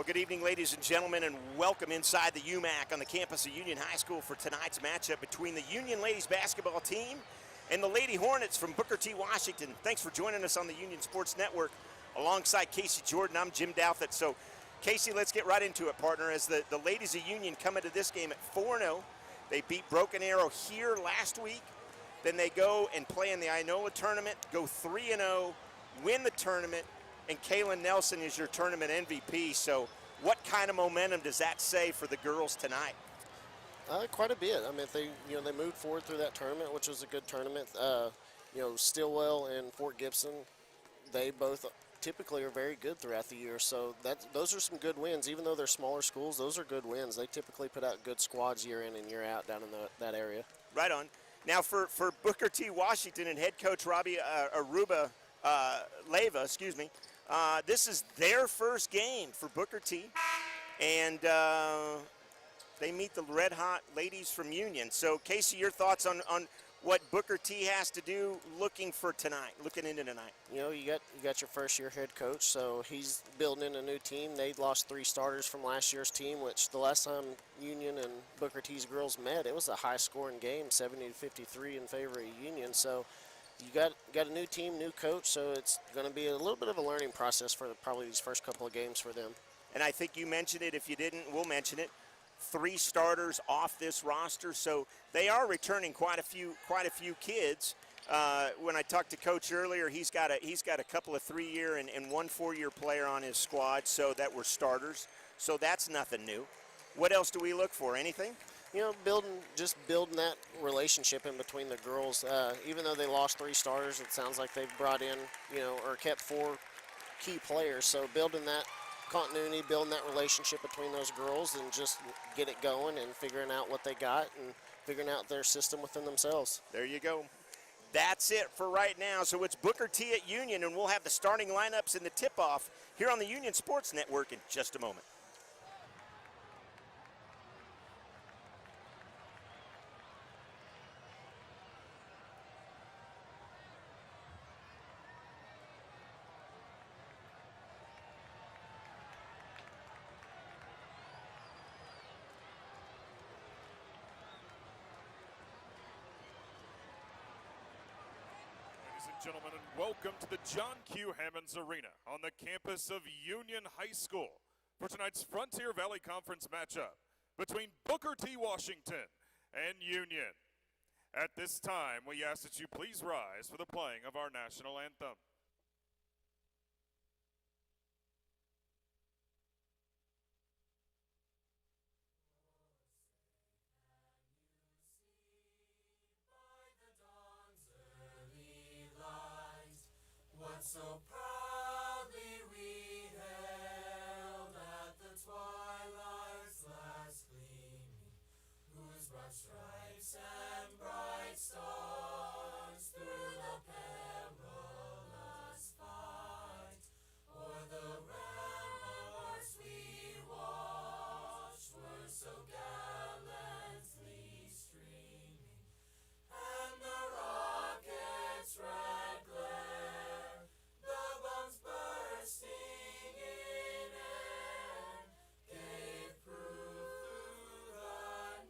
Well, good evening, ladies and gentlemen, and welcome inside the UMAC on the campus of Union High School for tonight's matchup between the Union ladies basketball team and the Lady Hornets from Booker T. Washington. Thanks for joining us on the Union Sports Network. Alongside Casey Jordan, I'm Jim Douthit. So, Casey, let's get right into it, partner. As the ladies of Union come into this game at 4-0. They beat Broken Arrow here last week. Then they go and play in the Inola tournament, go 3-0, win the tournament, and Kaylin Nelson is your tournament MVP. So what kind of momentum does that say for the girls tonight? Quite a bit. I mean, they moved forward through that tournament, which was a good tournament. Stillwell and Fort Gibson, they both typically are very good throughout the year. So those are some good wins. Even though they're smaller schools, those are good wins. They typically put out good squads year in and year out down in that area. Right on. Now for Booker T. Washington and head coach Robbie Leyva, this is their first game for Booker T. And they meet the red-hot ladies from Union. So, Casey, your thoughts on what Booker T has to do looking into tonight? You know, you got your first-year head coach, so he's building in a new team. They lost 3 starters from last year's team, which the last time Union and Booker T's girls met, it was a high-scoring game, 70-53 in favor of Union. So you got a new team, new coach, so it's going to be a little bit of a learning process for probably these first couple of games for them. And I think you mentioned it. If you didn't, we'll mention it. 3 starters off this roster, so they are returning quite a few kids. When I talked to Coach earlier, he's got a couple of 3-year and 1 4-year player on his squad, so that were starters. So that's nothing new. What else do we look for? Anything? You know, building that relationship in between the girls. Even though they lost 3 starters, it sounds like they've brought in, or kept 4 key players. So building that continuity, building that relationship between those girls and just get it going and figuring out what they got and figuring out their system within themselves. There you go. That's it for right now. So it's Booker T at Union, and we'll have the starting lineups and the tip-off here on the Union Sports Network in just a moment. Gentlemen, and welcome to the John Q. Hammonds Arena on the campus of Union High School for tonight's Frontier Valley Conference matchup between Booker T. Washington and Union. At this time, we ask that you please rise for the playing of our national anthem. So proudly we hailed at the twilight's last gleaming, whose broad stripes and bright stars through the perilous fight o'er the ramparts we watched were so gallantly streaming, and the rocket's red glare, the bombs bursting in air, gave proof through the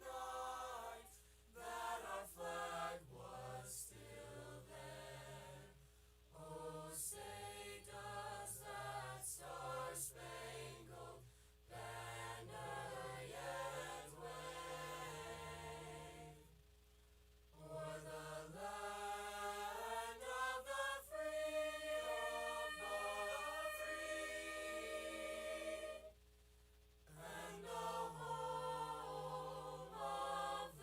night that our flag was still there. Oh, say does that star-spangled banner yet wave o'er the land of the free, and the home of the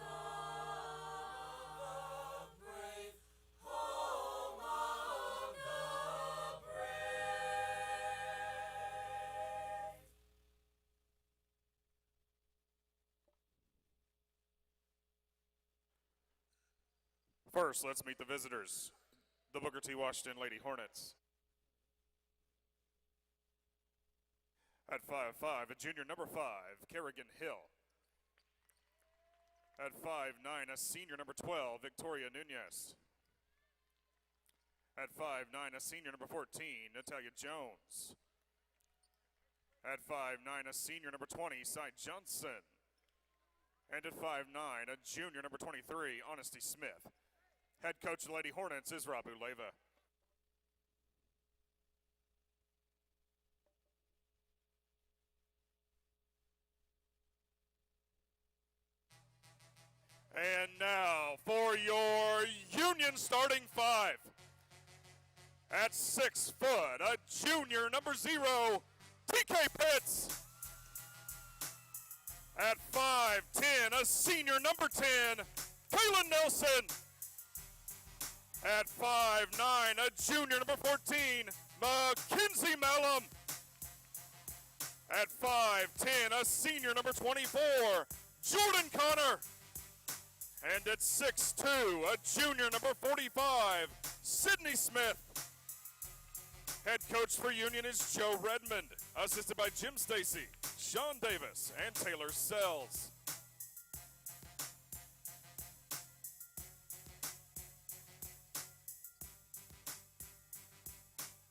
brave, home of the brave. First, let's meet the visitors, the Booker T. Washington Lady Hornets. At 5'5", a junior number 5, Kerrigan Hill. At 5'9", a senior number 12, Victoria Nunez. At 5'9", a senior number 14, Natalia Jones. At 5'9", a senior, number 20, Cy Johnson. And at 5'9", a junior, number 23, Honesty Smith. Head coach of the Lady Hornets is Rabu Leva. And now for your Union starting five. At 6 foot, a junior, number 0, TK Pitts. At 5'10", a senior, number 10, Kaylin Nelson. At 5'9", a junior, number 14, Mackenzie Malum. At 5'10", a senior, number 24, Jordan Connor. And at 6'2", a junior, number 45, Sydney Smith. Head coach for Union is Joe Redmond, assisted by Jim Stacy, Sean Davis, and Taylor Sells.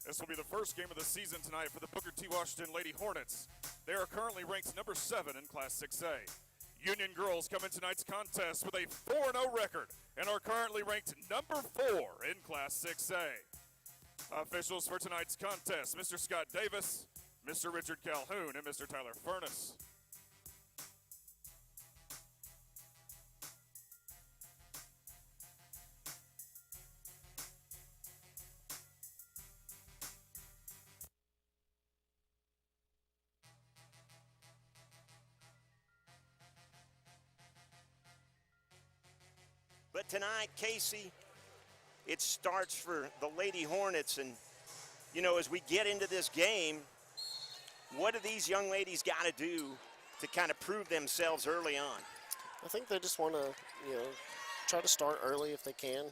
This will be the first game of the season tonight for the Booker T. Washington Lady Hornets. They are currently ranked number 7 in Class 6A. Union girls come in tonight's contest with a 4-0 record and are currently ranked number 4 in Class 6A. Officials for tonight's contest, Mr. Scott Davis, Mr. Richard Calhoun, and Mr. Tyler Furness. But tonight, Casey, it starts for the Lady Hornets. And, you know, as we get into this game, what do these young ladies got to do to kind of prove themselves early on? I think they just want to, try to start early if they can,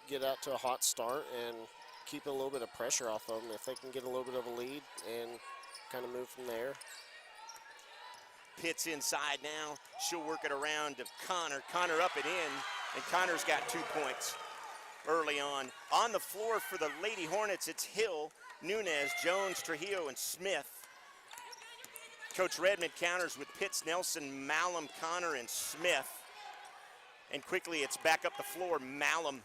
get out to a hot start and keep a little bit of pressure off of them. If they can get a little bit of a lead and kind of move from there. Pitts inside now. She'll work it around to Connor. Connor up and in, and Connor's got 2 points early on. On the floor for the Lady Hornets, it's Hill, Nunez, Jones, Trujillo, and Smith. Coach Redmond counters with Pitts, Nelson, Malum, Connor, and Smith. And quickly it's back up the floor. Malum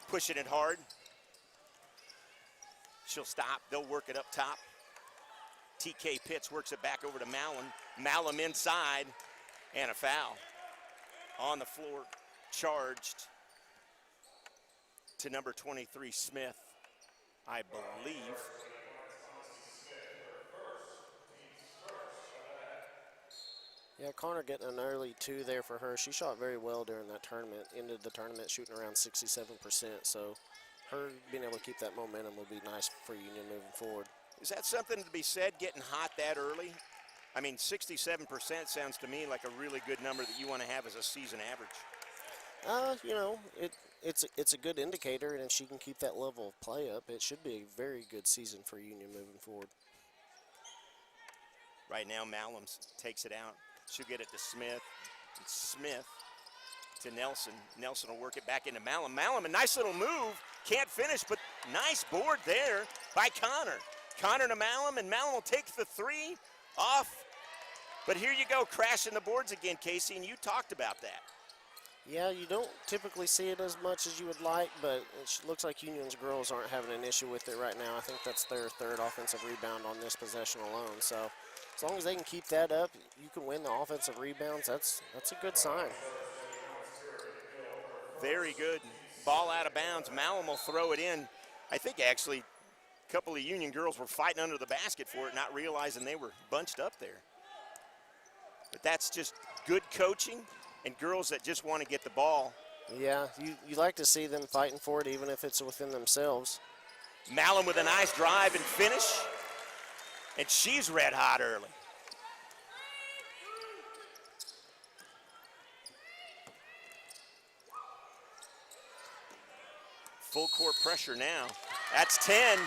pushing it hard. She'll stop. They'll work it up top. TK Pitts works it back over to Malum. Malum inside, and a foul. On the floor, charged to number 23, Smith, I believe. Yeah, Connor getting an early 2 there for her. She shot very well during that tournament, ended the tournament shooting around 67%, so her being able to keep that momentum would be nice for Union moving forward. Is that something to be said, getting hot that early? I mean, 67% sounds to me like a really good number that you want to have as a season average. It's a good indicator, and if she can keep that level of play up, it should be a very good season for Union moving forward. Right now, Malum takes it out. She'll get it to Smith. And Smith to Nelson. Nelson will work it back into Malum. Malum, a nice little move. Can't finish, but nice board there by Connor. Connor to Malum, and Malum will take the 3 off. But here you go, crashing the boards again, Casey, and you talked about that. Yeah, you don't typically see it as much as you would like, but it looks like Union's girls aren't having an issue with it right now. I think that's their 3rd offensive rebound on this possession alone. So as long as they can keep that up, you can win the offensive rebounds. That's a good sign. Very good. Ball out of bounds. Malum will throw it in. I think actually a couple of Union girls were fighting under the basket for it, not realizing they were bunched up there. But that's just good coaching and girls that just want to get the ball. Yeah, you like to see them fighting for it, even if it's within themselves. Malum with a nice drive and finish. And she's red hot early. Full court pressure now. That's 10.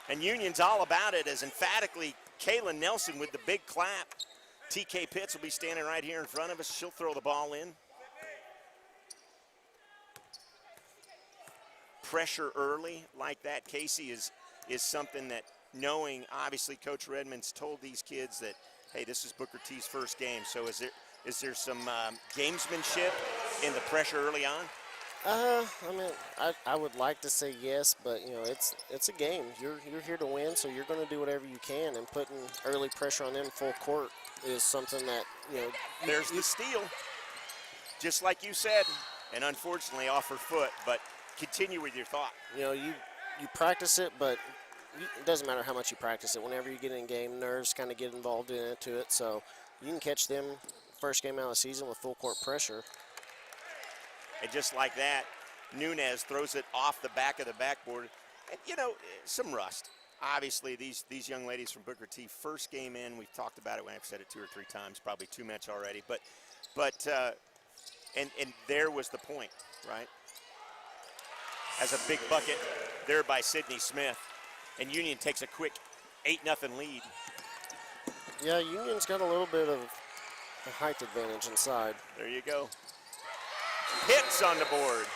And Union's all about it, as emphatically Kaylin Nelson with the big clap. TK Pitts will be standing right here in front of us. She'll throw the ball in. Pressure early like that, Casey, is something that knowing obviously Coach Redmond's told these kids that, hey, this is Booker T's first game. So is there some gamesmanship in the pressure early on? I mean, I would like to say yes, but you know, it's a game. You're here to win, so you're going to do whatever you can. And putting early pressure on them full court is something that, you know. There's the steal, just like you said, and unfortunately off her foot. But continue with your thought. You know, you practice it, but it doesn't matter how much you practice it. Whenever you get in a game, nerves kind of get involved into it. So you can catch them first game out of the season with full court pressure. And just like that, Nunez throws it off the back of the backboard. And, you know, some rust. Obviously, these young ladies from Booker T, first game in, we've talked about it when I've said it 2 or 3 times, probably too much already. But there was the point, right? As a big bucket there by Sydney Smith. And Union takes a quick 8-0 lead. Yeah, Union's got a little bit of a height advantage inside. There you go. Pitts on the board.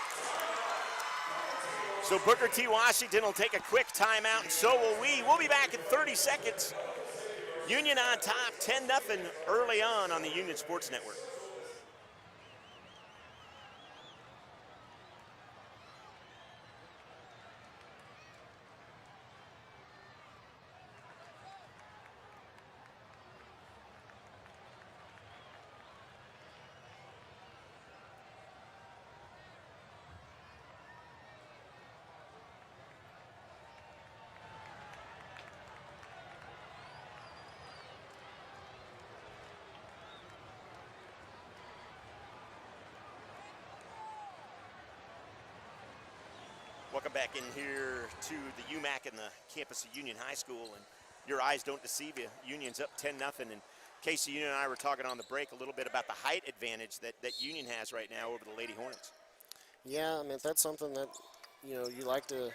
So Booker T. Washington will take a quick timeout, and so will we. We'll be back in 30 seconds. Union on top, 10-0 early on the Union Sports Network. Welcome back in here to the UMAC and the campus of Union High School, and your eyes don't deceive you. Union's up 10-0, and Casey, Union and I were talking on the break a little bit about the height advantage that Union has right now over the Lady Hornets. Yeah, I mean, that's something that, you know, you like to,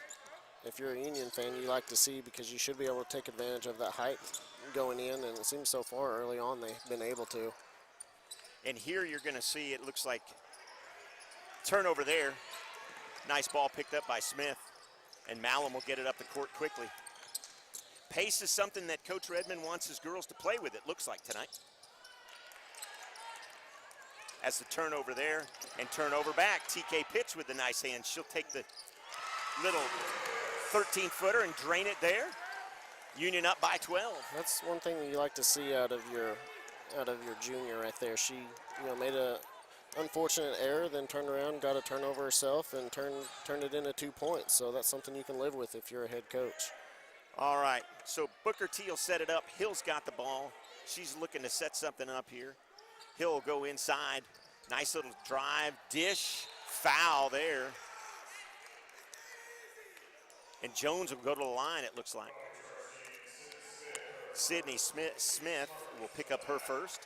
if you're a Union fan, you like to see, because you should be able to take advantage of that height going in, and it seems so far early on they've been able to. And here you're going to see, it looks like turnover there. Nice ball picked up by Smith, and Malum will get it up the court quickly. Pace is something that Coach Redmond wants his girls to play with, it looks like tonight. As the turnover there, and turnover back, TK Pitts with the nice hand. She'll take the little 13-footer and drain it there. Union up by 12. That's one thing that you like to see out of your junior right there. She, you know, made a unfortunate error, then turned around, got a turnover herself, and turned it into 2 points. So that's something you can live with if you're a head coach. All right, so Booker T will set it up. Hill's got the ball. She's looking to set something up here. Hill will go inside. Nice little drive, dish, foul there. And Jones will go to the line, it looks like. Sydney Smith will pick up her first.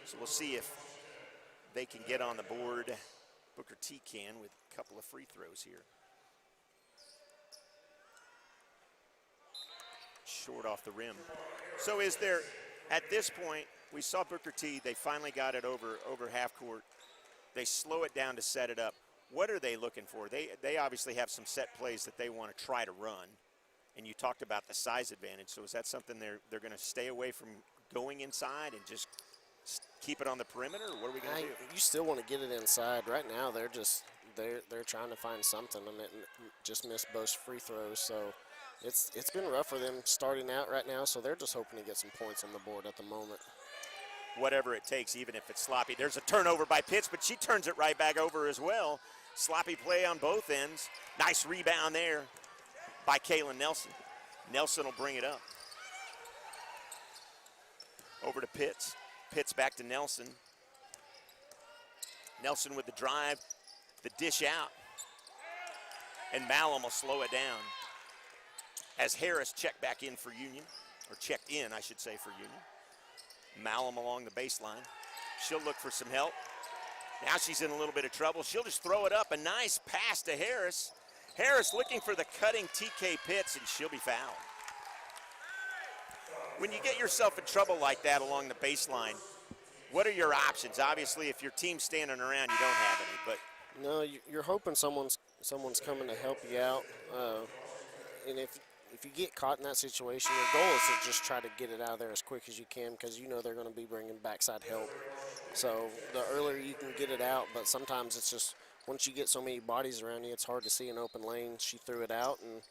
So we'll see if they can get on the board. Booker T can with a couple of free throws here. Short off the rim. So is there, at this point, we saw Booker T, they finally got it over half court. They slow it down to set it up. What are they looking for? They obviously have some set plays that they want to try to run. And you talked about the size advantage. So is that something they're going to stay away from going inside and just keep it on the perimeter, or what are we going to do? You still want to get it inside. Right now, they're trying to find something, and just missed both free throws. So it's been rough for them starting out right now. So they're just hoping to get some points on the board at the moment. Whatever it takes, even if it's sloppy. There's a turnover by Pitts, but she turns it right back over as well. Sloppy play on both ends. Nice rebound there by Kaylin Nelson. Nelson will bring it up. Over to Pitts. Pitts back to Nelson. Nelson with the drive, the dish out. And Malum will slow it down. As Harris checked back in for Union, or checked in, I should say, for Union. Malum along the baseline. She'll look for some help. Now she's in a little bit of trouble. She'll just throw it up. A nice pass to Harris. Harris looking for the cutting TK Pitts, and she'll be fouled. When you get yourself in trouble like that along the baseline, what are your options? Obviously, if your team's standing around, you don't have any. But no, you're hoping someone's coming to help you out. And if you get caught in that situation, your goal is to just try to get it out of there as quick as you can because you know they're going to be bringing backside help. So the earlier you can get it out, but sometimes it's just once you get so many bodies around you, it's hard to see an open lane. She threw it out, and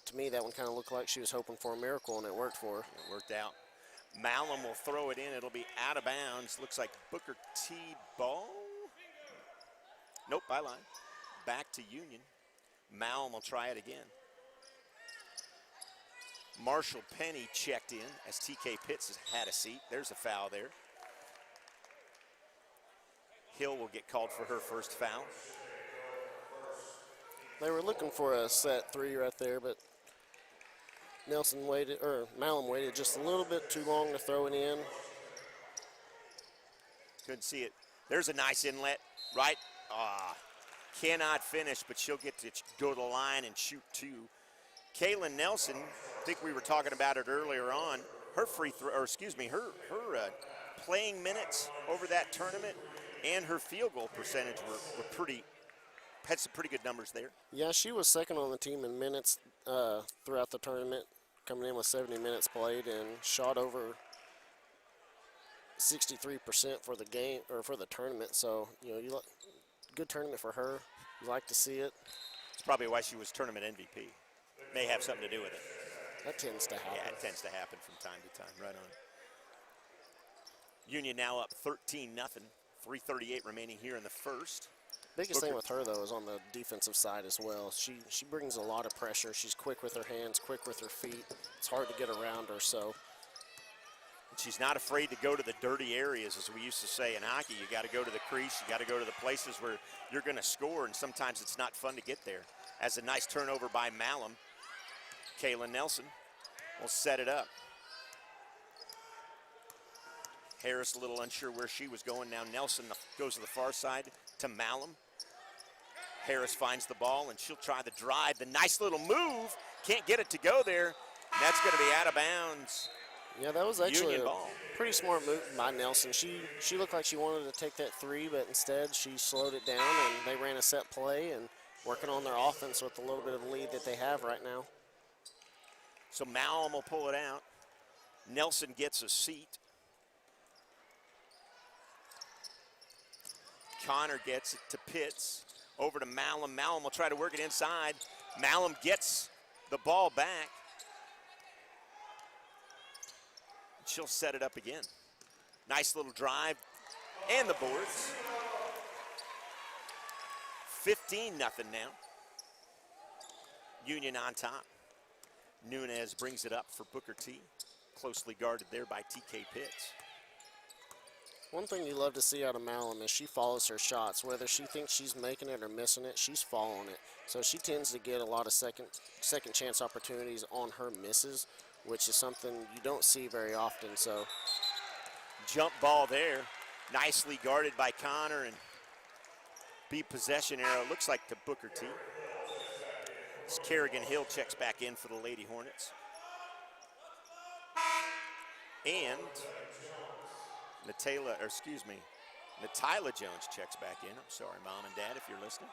to me that one kind of looked like she was hoping for a miracle, and it worked for her. It worked out. Malum will throw it in. It'll be out of bounds. Looks like Booker T ball. Nope, byline. Back to Union. Malum will try it again. Marshall Penny checked in as TK Pitts has had a seat. There's a foul there. Hill will get called for her first foul. They were looking for a set three right there, but Malum waited just a little bit too long to throw it in. Couldn't see it. There's a nice inlet, right? Cannot finish, but she'll get to go to the line and shoot two. Kaylin Nelson, I think we were talking about it earlier on. Her playing minutes over that tournament and her field goal percentage had some pretty good numbers there. Yeah, she was second on the team in minutes throughout the tournament, coming in with 70 minutes played and shot over 63% for the game or for the tournament. So good tournament for her. You like to see it. It's probably why she was tournament MVP. May have something to do with it. That tends to happen. Yeah, it tends to happen from time to time. Right on. Union now up 13-0. 3:38 remaining here in the first. Biggest thing with her, though, is on the defensive side as well. She brings a lot of pressure. She's quick with her hands, quick with her feet. It's hard to get around her, so. And she's not afraid to go to the dirty areas, as we used to say in hockey. You got to go to the crease. You got to go to the places where you're going to score, and sometimes it's not fun to get there. As a nice turnover by Malum, Kaylin Nelson will set it up. Harris a little unsure where she was going. Now Nelson goes to the far side to Malum. Harris finds the ball, and she'll try the drive. The nice little move. Can't get it to go there. That's going to be out of bounds. Yeah, that was actually Union a ball. pretty smart move by Nelson. She looked like she wanted to take that three, but instead she slowed it down, and they ran a set play and working on their offense with a little bit of lead that they have right now. So Malum will pull it out. Nelson gets a seat. Connor gets it to Pitts. Over to Malum. Malum will try to work it inside. Malum gets the ball back. She'll set it up again. Nice little drive. And the boards. 15-0 now. Union on top. Nunez brings it up for Booker T. Closely guarded there by TK Pitts. One thing you love to see out of Malum is she follows her shots. Whether she thinks she's making it or missing it, she's following it. So she tends to get a lot of second chance opportunities on her misses, which is something you don't see very often. So jump ball there. Nicely guarded by Connor, and beat possession arrow. Looks like to Booker T. As Kerrigan Hill checks back in for the Lady Hornets. And Natyla Jones checks back in. I'm sorry, Mom and Dad, if you're listening.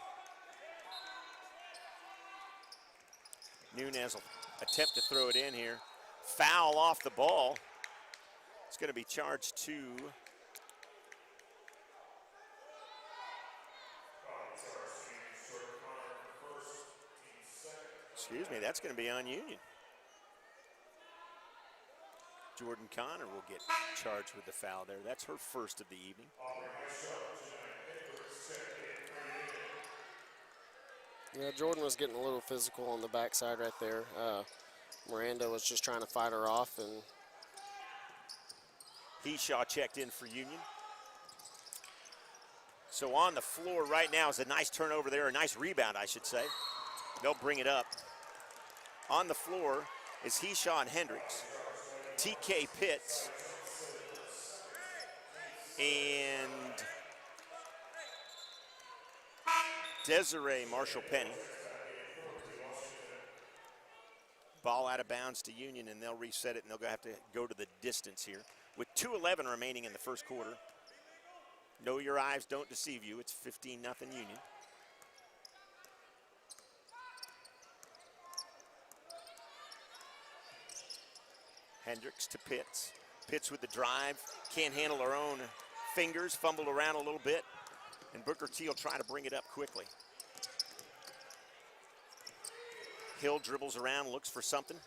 Nunez will attempt to throw it in here. Foul off the ball. It's going to be charged to that's going to be on Union. Jordan Connor will get charged with the foul there. That's her first of the evening. yeah, Jordan was getting a little physical on the backside right there. Miranda was just trying to fight her off, and Heshaw checked in for Union. So on the floor right now is a nice turnover there, a nice rebound, I should say. They'll bring it up. On the floor is Heshaw and Hendricks, TK Pitts, and Desiree Marshall Penny. Ball out of bounds to Union, and they'll reset it, and they'll have to go to the distance here. With 2:11 remaining in the first quarter. Know your eyes don't deceive you. It's 15-0 Union. Hendricks to Pitts. Pitts with the drive. Can't handle her own fingers. Fumbled around a little bit. And Booker T will try to bring it up quickly. Hill dribbles around, looks for something.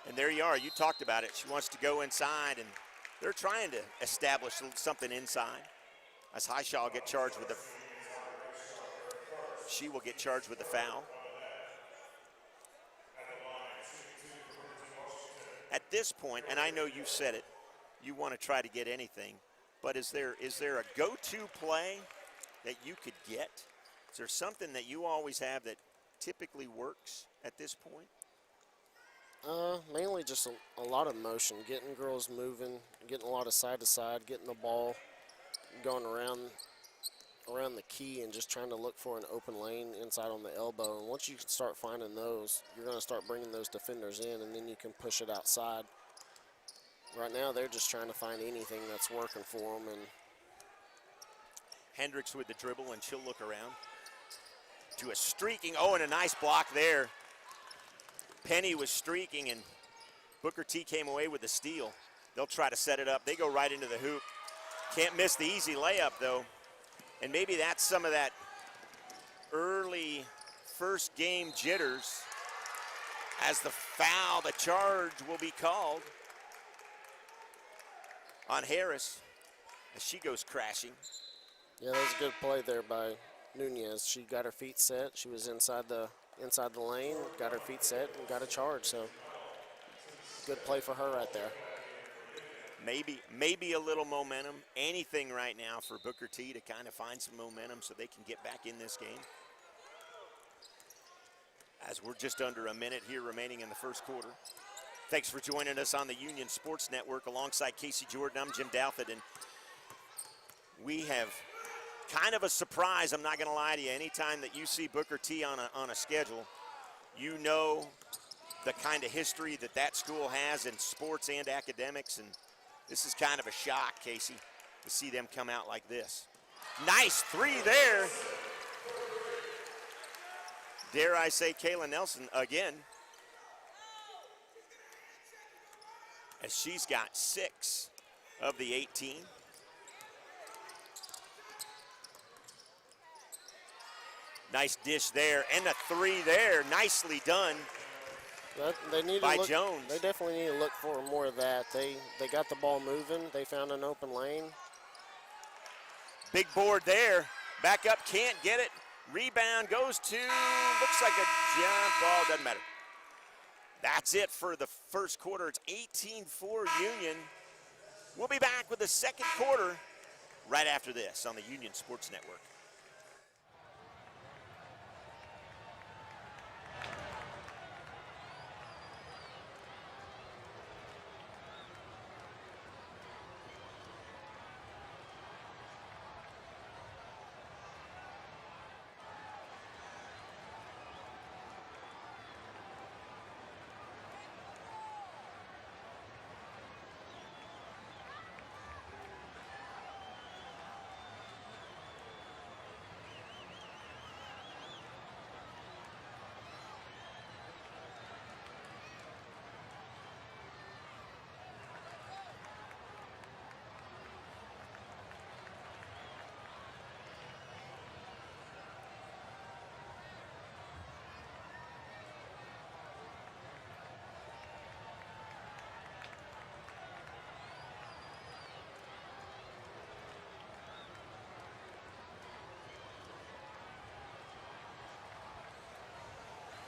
And there you are. You talked about it. She wants to go inside, and they're trying to establish something inside. As Highshaw will get charged with she will get charged with the foul. At this point, and I know you said it, you want to try to get anything, but is there a go-to play that you could get? Is there something that you always have that typically works at this point? Mainly just a lot of motion, getting girls moving, getting a lot of side to side, getting the ball going around the key and just trying to look for an open lane inside on the elbow. And once you can start finding those, you're going to start bringing those defenders in, and then you can push it outside. Right now, they're just trying to find anything that's working for them. And Hendricks with the dribble, and she'll look around to a streaking. Oh, and a nice block there. Penny was streaking, and Booker T came away with the steal. They'll try to set it up. They go right into the hoop. Can't miss the easy layup, though. And maybe that's some of that early first game jitters as the foul, the charge will be called on Harris as she goes crashing. yeah, that was a good play there by Nunez. She got her feet set. She was inside the lane, got her feet set, and got a charge. So good play for her right there. Maybe a little momentum. Anything right now for Booker T to kind of find some momentum so they can get back in this game. As we're just under a minute here remaining in the first quarter. Thanks for joining us on the Union Sports Network alongside Casey Jordan. I'm Jim Douthit, and we have kind of a surprise, I'm not going to lie to you. Anytime that you see Booker T on a schedule, you know the kind of history that school has in sports and academics, and this is kind of a shock, Casey, to see them come out like this. Nice three there. Dare I say Kayla Nelson again, as she's got 6 of the 18. Nice dish there, and a three there, nicely done They need by to look, Jones. They definitely need to look for more of that. They got the ball moving. They found an open lane. Big board there, back up, can't get it. Rebound goes to, looks like a jump ball, doesn't matter. That's it for the first quarter. It's 18-4 Union. We'll be back with the second quarter right after this on the Union Sports Network.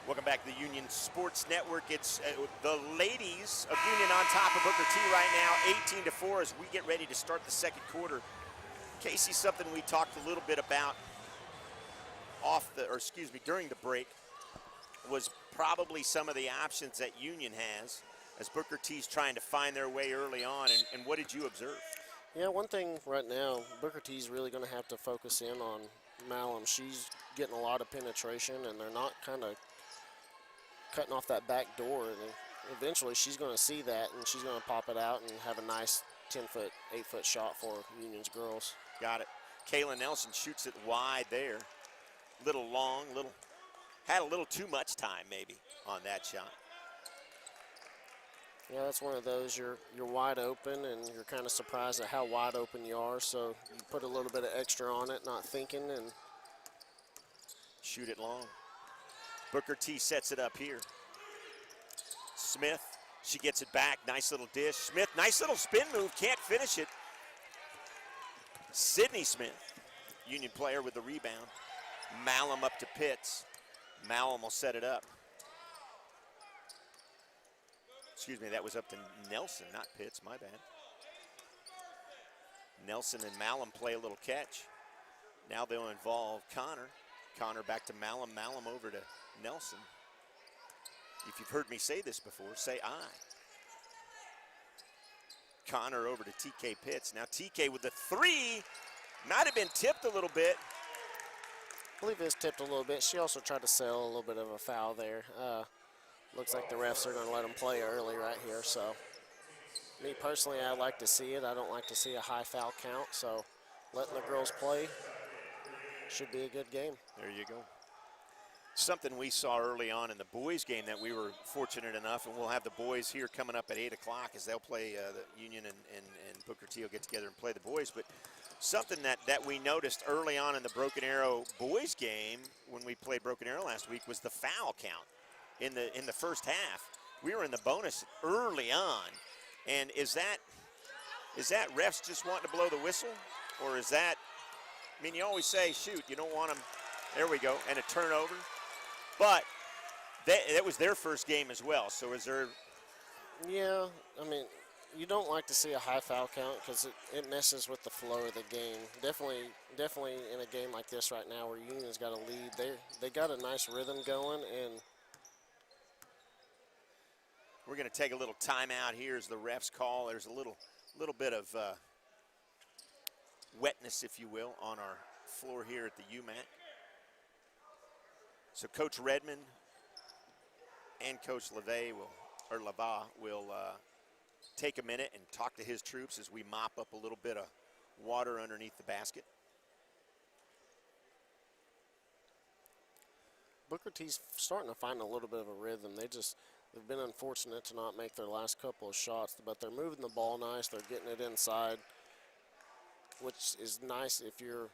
Welcome back to the Union Sports Network. It's the ladies of Union on top of Booker T right now, 18-4 as we get ready to start the second quarter. Casey, something we talked a little bit about during the break was probably some of the options that Union has as Booker T's trying to find their way early on. And what did you observe? Yeah, one thing right now, Booker T's really going to have to focus in on Malum. She's getting a lot of penetration, and they're not kind of cutting off that back door, and eventually she's going to see that, and she's going to pop it out and have a nice 10-foot, 8-foot shot for Union's girls. Got it. Kayla Nelson shoots it wide there. Little long, had a little too much time maybe on that shot. Yeah, that's one of those you're wide open and you're kind of surprised at how wide open you are. So you put a little bit of extra on it, not thinking, and Shoot it long. Booker T sets it up here. Smith, she gets it back. Nice little dish. Smith, nice little spin move. Can't finish it. Sydney Smith, Union player with the rebound. Malum up to Pitts. Malum will set it up. Excuse me, that was up to Nelson, not Pitts, my bad. Nelson and Malum play a little catch. Now they'll involve Connor. Connor back to Malum, Malum over to Nelson. If you've heard me say this before, say I. Connor over to TK Pitts. Now TK with the three. Might have been tipped a little bit. I believe it was tipped a little bit. She also tried to sell a little bit of a foul there. Looks like the refs are going to let them play early right here. So, me personally, I like to see it. I don't like to see a high foul count. So, letting the girls play should be a good game. There you go. Something we saw early on in the boys game that we were fortunate enough, and we'll have the boys here coming up at 8 o'clock as they'll play the Union and Booker T will get together and play the boys. But something that we noticed early on in the Broken Arrow boys game when we played Broken Arrow last week was the foul count in the first half. We were in the bonus early on, and is that refs just wanting to blow the whistle, or is that? I mean, you always say, shoot, you don't want them. There we go, and a turnover. But that was their first game as well. So is there? Yeah, I mean, you don't like to see a high foul count because it messes with the flow of the game. Definitely in a game like this right now where Union's got a lead, they got a nice rhythm going, and we're going to take a little timeout here as the refs call. There's a little bit of wetness, if you will, on our floor here at the UMAC. So Coach Redmond and Coach Lava will take a minute and talk to his troops as we mop up a little bit of water underneath the basket. Booker T's starting to find a little bit of a rhythm. They've been unfortunate to not make their last couple of shots, but they're moving the ball nice. They're getting it inside, which is nice if you're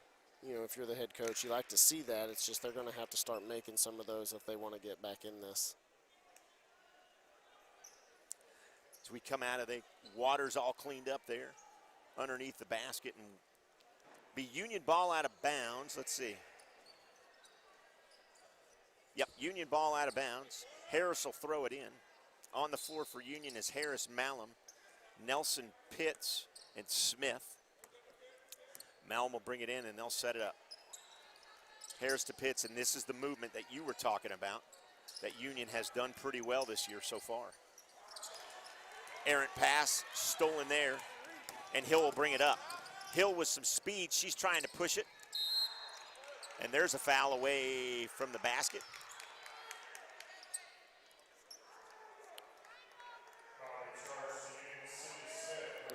the head coach. You like to see that. It's just they're going to have to start making some of those if they want to get back in this. As we come out of the water's all cleaned up there underneath the basket, and be Union ball out of bounds. Let's see. Yep, Union ball out of bounds. Harris will throw it in. On the floor for Union is Harris, Malum, Nelson, Pitts, and Smith. Malum will bring it in and they'll set it up. Harris to Pitts, and this is the movement that you were talking about that Union has done pretty well this year so far. Errant pass, stolen there, and Hill will bring it up. Hill with some speed, she's trying to push it. And there's a foul away from the basket.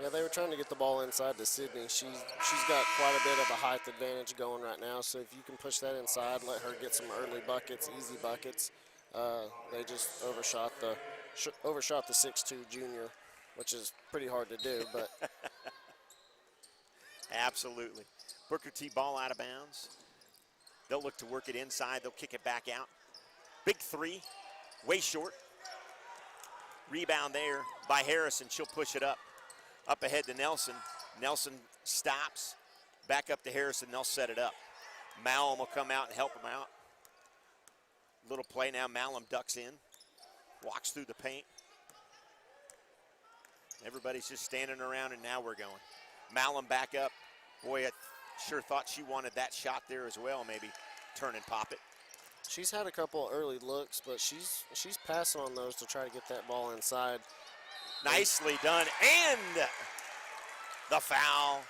Yeah, they were trying to get the ball inside to Sydney. She's got quite a bit of a height advantage going right now, so if you can push that inside, let her get some early buckets, easy buckets. They just overshot the 6'2" junior, which is pretty hard to do, but. Absolutely. Booker T ball out of bounds. They'll look to work it inside. They'll kick it back out. Big three, way short. Rebound there by Harrison. She'll push it up. Up ahead to Nelson. Nelson stops. Back up to Harrison. They'll set it up. Malum will come out and help him out. Little play now. Malum ducks in. Walks through the paint. Everybody's just standing around, and now we're going. Malum back up. Boy, I sure thought she wanted that shot there as well, maybe turn and pop it. She's had a couple early looks, but she's passing on those to try to get that ball inside. Nicely done, and the foul.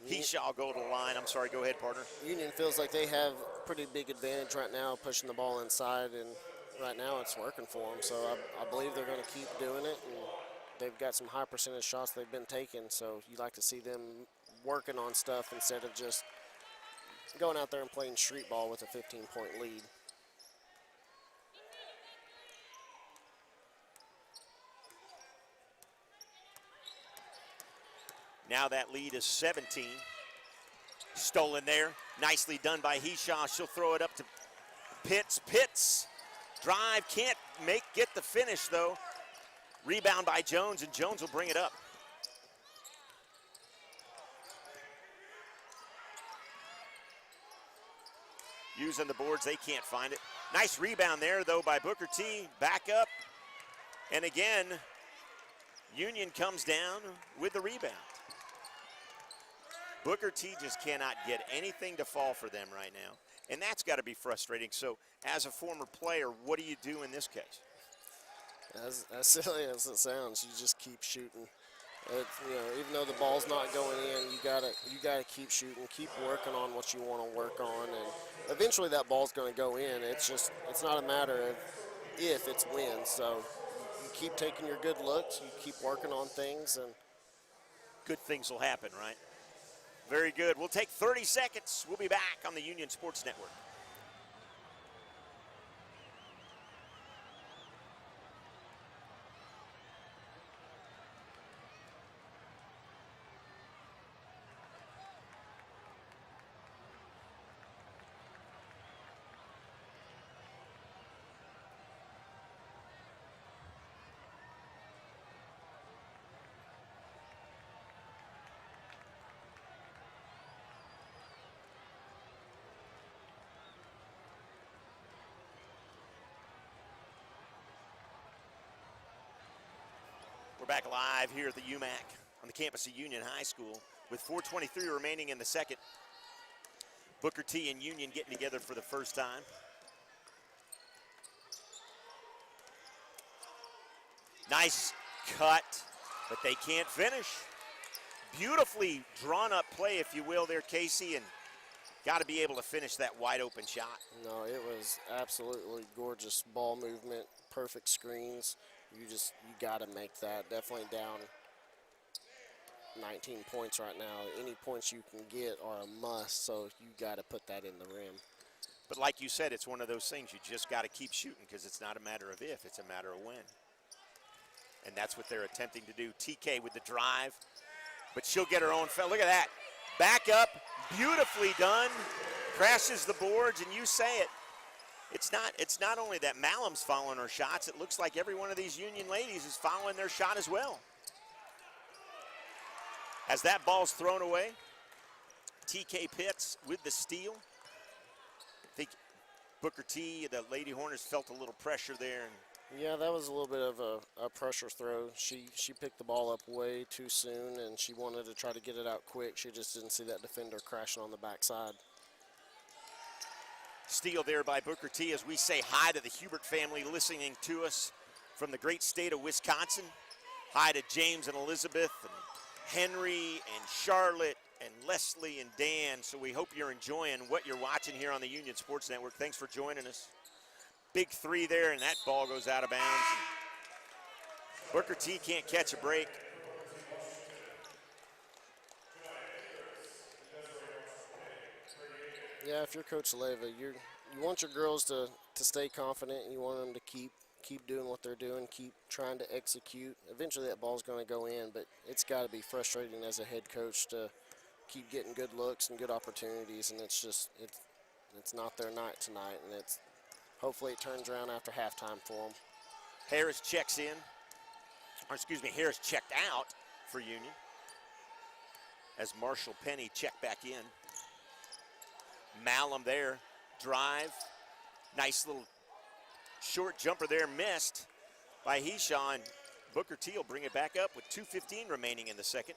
He shall go to the line. I'm sorry, go ahead, partner. Union feels like they have a pretty big advantage right now, pushing the ball inside, and right now it's working for them. So I believe they're going to keep doing it, and they've got some high percentage shots they've been taking, so you like to see them working on stuff instead of just going out there and playing street ball with a 15-point lead. Now that lead is 17. Stolen there. Nicely done by Heshaw. She'll throw it up to Pitts. Pitts. Drive. Can't get the finish, though. Rebound by Jones, and Jones will bring it up. Using the boards, they can't find it. Nice rebound there, though, by Booker T. Back up. And again, Union comes down with the rebound. Booker T just cannot get anything to fall for them right now. And that's got to be frustrating. So as a former player, what do you do in this case? As silly as it sounds, you just keep shooting. Even though the ball's not going in, you gotta keep shooting, keep working on what you want to work on, and eventually that ball's going to go in. It's not a matter of if, it's when. So you keep taking your good looks, you keep working on things, and good things will happen, right? Very good. We'll take 30 seconds. We'll be back on the Union Sports Network. We're back live here at the UMAC on the campus of Union High School with 4:23 remaining in the second. Booker T and Union getting together for the first time. Nice cut, but they can't finish. Beautifully drawn up play, if you will, there, Casey, and got to be able to finish that wide open shot. no, it was absolutely gorgeous ball movement, perfect screens. You got to make that. Definitely down 19 points right now. Any points you can get are a must, so you got to put that in the rim. But like you said, it's one of those things you just got to keep shooting because it's not a matter of if, it's a matter of when. And that's what they're attempting to do. TK with the drive, but she'll get her own foul. Look at that. Back up, beautifully done. Crashes the boards, and you say it. It's not only that Malum's following her shots, it looks like every one of these Union ladies is following their shot as well. As that ball's thrown away, TK Pitts with the steal. I think Booker T, the Lady Hornets, felt a little pressure there. Yeah, that was a little bit of a pressure throw. She picked the ball up way too soon, and she wanted to try to get it out quick. She just didn't see that defender crashing on the backside. Steal there by Booker T as we say hi to the Hubert family listening to us from the great state of Wisconsin. Hi to James and Elizabeth and Henry and Charlotte and Leslie and Dan. So we hope you're enjoying what you're watching here on the Union Sports Network. Thanks for joining us. Big three there, and that ball goes out of bounds. Booker T can't catch a break. Yeah, if you're Coach Leva, you want your girls to stay confident, and you want them to keep doing what they're doing, keep trying to execute. Eventually that ball's going to go in, but it's got to be frustrating as a head coach to keep getting good looks and good opportunities, and it's not their night tonight, and hopefully it turns around after halftime for them. Harris checks in, Harris checked out for Union as Marshall Penny checked back in. Malum there, drive, nice little short jumper there, missed by Heshaw, and Booker T will bring it back up with 2:15 remaining in the second.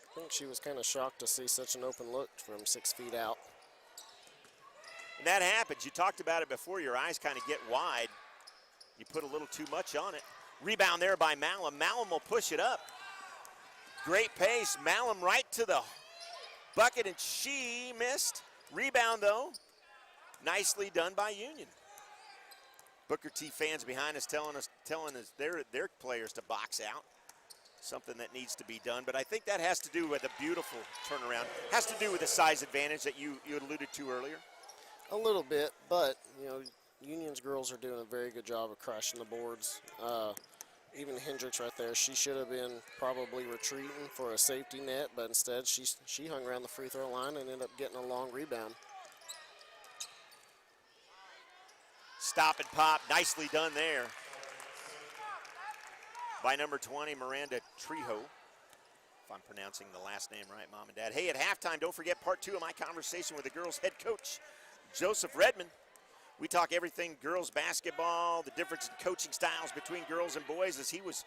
I think she was kind of shocked to see such an open look from 6 feet out. And that happens. You talked about it before. Your eyes kind of get wide. You put a little too much on it. Rebound there by Malum. Malum will push it up. Great pace. Malum right to the bucket, and she missed. Rebound, though. Nicely done by Union. Booker T fans behind us telling us their players to box out. Something that needs to be done. But I think that has to do with a beautiful turnaround. Has to do with the size advantage that you alluded to earlier. A little bit, but Union's girls are doing a very good job of crashing the boards. Even Hendricks right there, she should have been probably retreating for a safety net, but instead she hung around the free throw line and ended up getting a long rebound. Stop and pop, nicely done there by number 20, Miranda Trejo. If I'm pronouncing the last name right, Mom and Dad. Hey, at halftime, don't forget part 2 of my conversation with the girls' head coach, Joseph Redmond. We talk everything girls basketball, the difference in coaching styles between girls and boys, as he was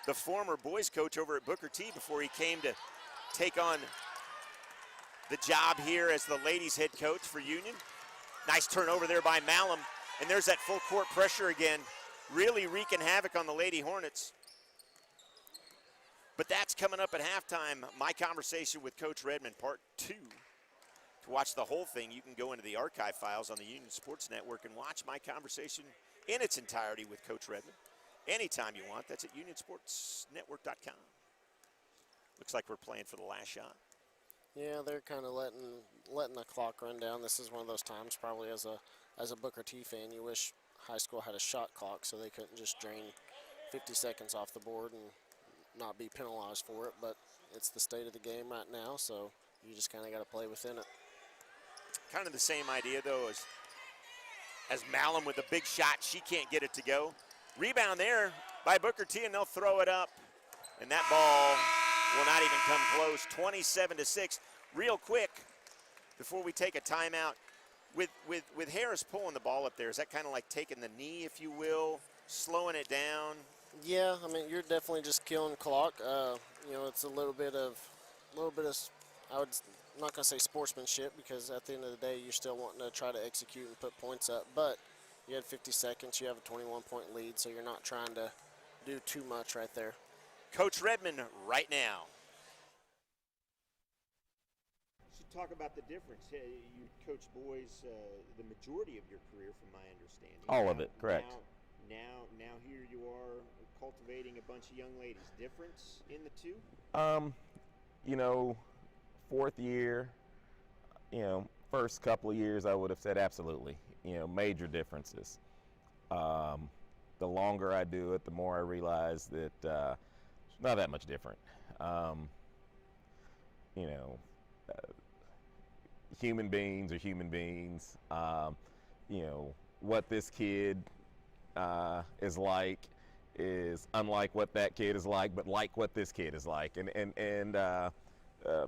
the former boys coach over at Booker T before he came to take on the job here as the ladies' head coach for Union. Nice turnover there by Malum, and there's that full court pressure again, really wreaking havoc on the Lady Hornets. But that's coming up at halftime. My conversation with Coach Redmond, part 2. To watch the whole thing, you can go into the archive files on the Union Sports Network and watch my conversation in its entirety with Coach Redmond anytime you want. That's at unionsportsnetwork.com. Looks like we're playing for the last shot. Yeah, they're kind of letting the clock run down. This is one of those times, probably as a Booker T fan, you wish high school had a shot clock so they couldn't just drain 50 seconds off the board and not be penalized for it. But it's the state of the game right now, so you just kind of got to play within it. Kind of the same idea, though, as Malum with a big shot. She can't get it to go. Rebound there by Booker T, and they'll throw it up. And that ball will not even come close. 27-6. Real quick, before we take a timeout, with Harris pulling the ball up there, is that kind of like taking the knee, if you will, slowing it down? Yeah, I mean, you're definitely just killing clock. You know, it's a little bit of, I'm not going to say sportsmanship, because at the end of the day, you're still wanting to try to execute and put points up. But you had 50 seconds, you have a 21-point lead, so you're not trying to do too much right there. Coach Redmond right now. Should talk about the difference. You coach boys the majority of your career, from my understanding. All of it, correct. Now here you are cultivating a bunch of young ladies. Difference in the two? You know, fourth year, first couple of years, I would have said absolutely. Major differences. The longer I do it, the more I realize that it's not that much different. Human beings are human beings. What this kid is like is unlike what that kid is like, but like what this kid is like. And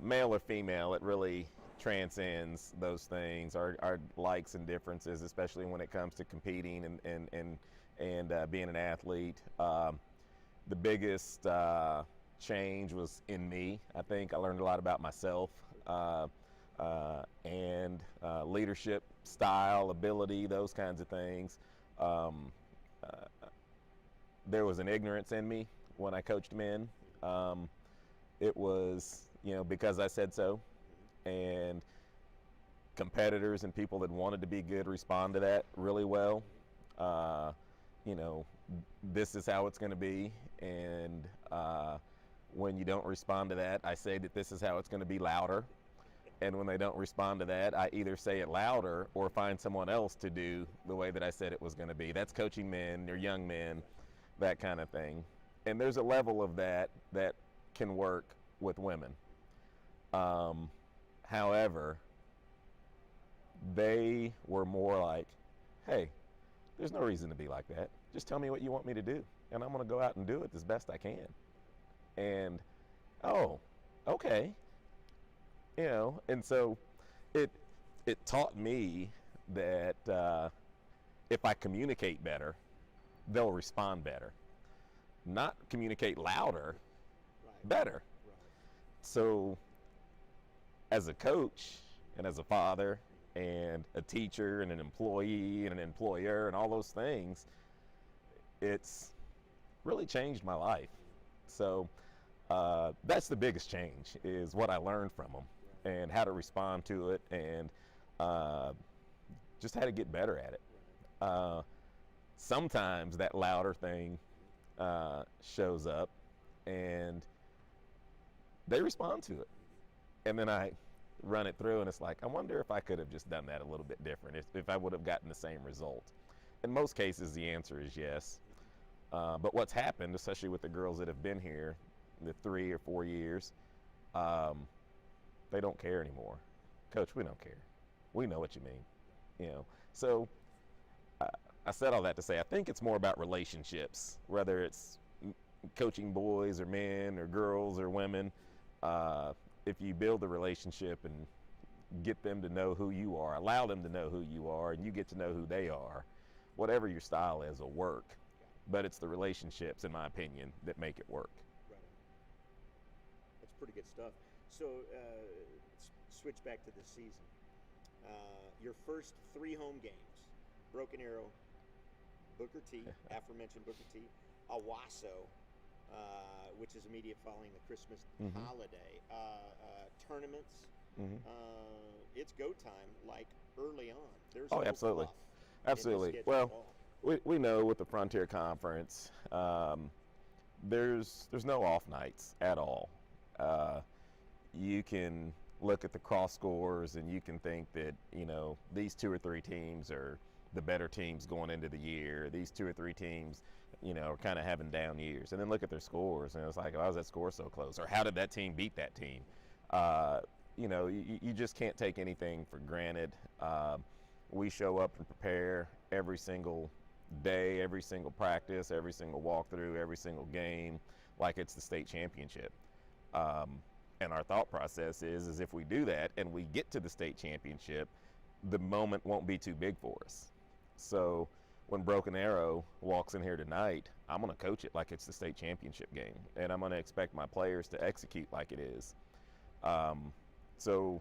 male or female, it really transcends those things, our likes and differences, especially when it comes to competing and being an athlete. The biggest change was in me. I think I learned a lot about myself and leadership style, ability, those kinds of things. There was an ignorance in me when I coached men. It was, because I said so, and competitors and people that wanted to be good respond to that really well. This is how it's going to be, and when you don't respond to that, I say that this is how it's going to be louder. And when they don't respond to that, I either say it louder or find someone else to do the way that I said it was going to be. That's coaching men or young men, that kind of thing. And there's a level of that can work with women. However, they were more like, hey, there's no reason to be like that. Just tell me what you want me to do, and I'm going to go out and do it as best I can. And, oh, okay. And so it taught me that if I communicate better, they'll respond better. Not communicate louder, better. Right. So as a coach and as a father and a teacher and an employee and an employer and all those things, it's really changed my life. So that's the biggest change, is what I learned from them and how to respond to it, and just how to get better at it. Sometimes that louder thing shows up and they respond to it. And then I run it through and it's like, I wonder if I could have just done that a little bit different, if I would have gotten the same result. In most cases, the answer is yes. But what's happened, especially with the girls that have been here the 3 or 4 years, they don't care anymore. Coach, we don't care. We know what you mean. You know, so I said all that to say I think it's more about relationships, whether it's coaching boys or men or girls or women. If you build a relationship and get them to know who you are, allow them to know who you are, and you get to know who they are, whatever your style is will work. But it's the relationships, in my opinion, that make it work. Right. That's pretty good stuff. So let's switch back to the season. Your first 3 home games: Broken Arrow, Booker T, aforementioned Booker T, Owasso, which is immediate following the Christmas holiday, tournaments. It's go time, like early on. There's no absolutely. fluff in the Absolutely. schedule Well, at all. we know with the Frontier Conference, there's no off nights at all. You can look at the cross scores and you can think that, you know, these 2 or 3 teams are the better teams going into the year. These 2 or 3 teams, you know, are kind of having down years. And then look at their scores and it's like, why was that score so close? Or how did that team beat that team? You know, you just can't take anything for granted. We show up and prepare every single day, every single practice, every single walkthrough, every single game, like it's the state championship. And our thought process is if we do that and we get to the state championship, the moment won't be too big for us. So when Broken Arrow walks in here tonight, I'm going to coach it like it's the state championship game, and I'm going to expect my players to execute like it is. So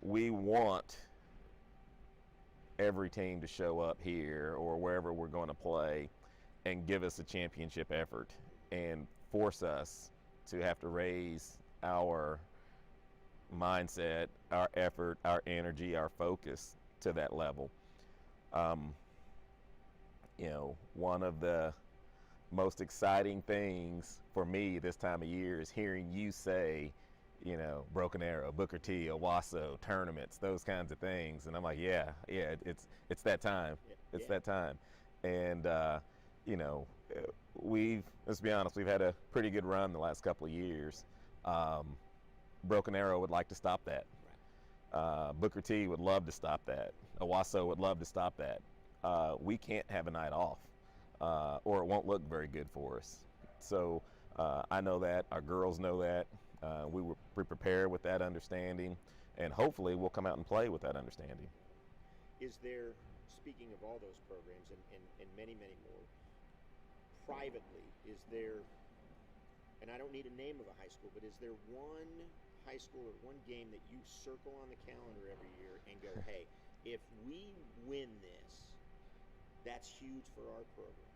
we want every team to show up here or wherever we're going to play and give us a championship effort and force us to have to raise our mindset, our effort, our energy, our focus to that level. You know, one of the most exciting things for me this time of year is hearing you say, you know, Broken Arrow, Booker T, Owasso, tournaments, those kinds of things. And I'm like, yeah, it's that time. It's that time. And, you know, let's be honest, we've had a pretty good run the last couple of years. Broken Arrow would like to stop that. Booker T would love to stop that. Owasso would love to stop that. We can't have a night off, or it won't look very good for us. So I know that, our girls know that. We prepare with that understanding, and hopefully we'll come out and play with that understanding. Is there, speaking of all those programs and many, many more, privately, is there, and I don't need a name of a high school, but is there one high school or one game that you circle on the calendar every year and go, hey, if we win this, that's huge for our program?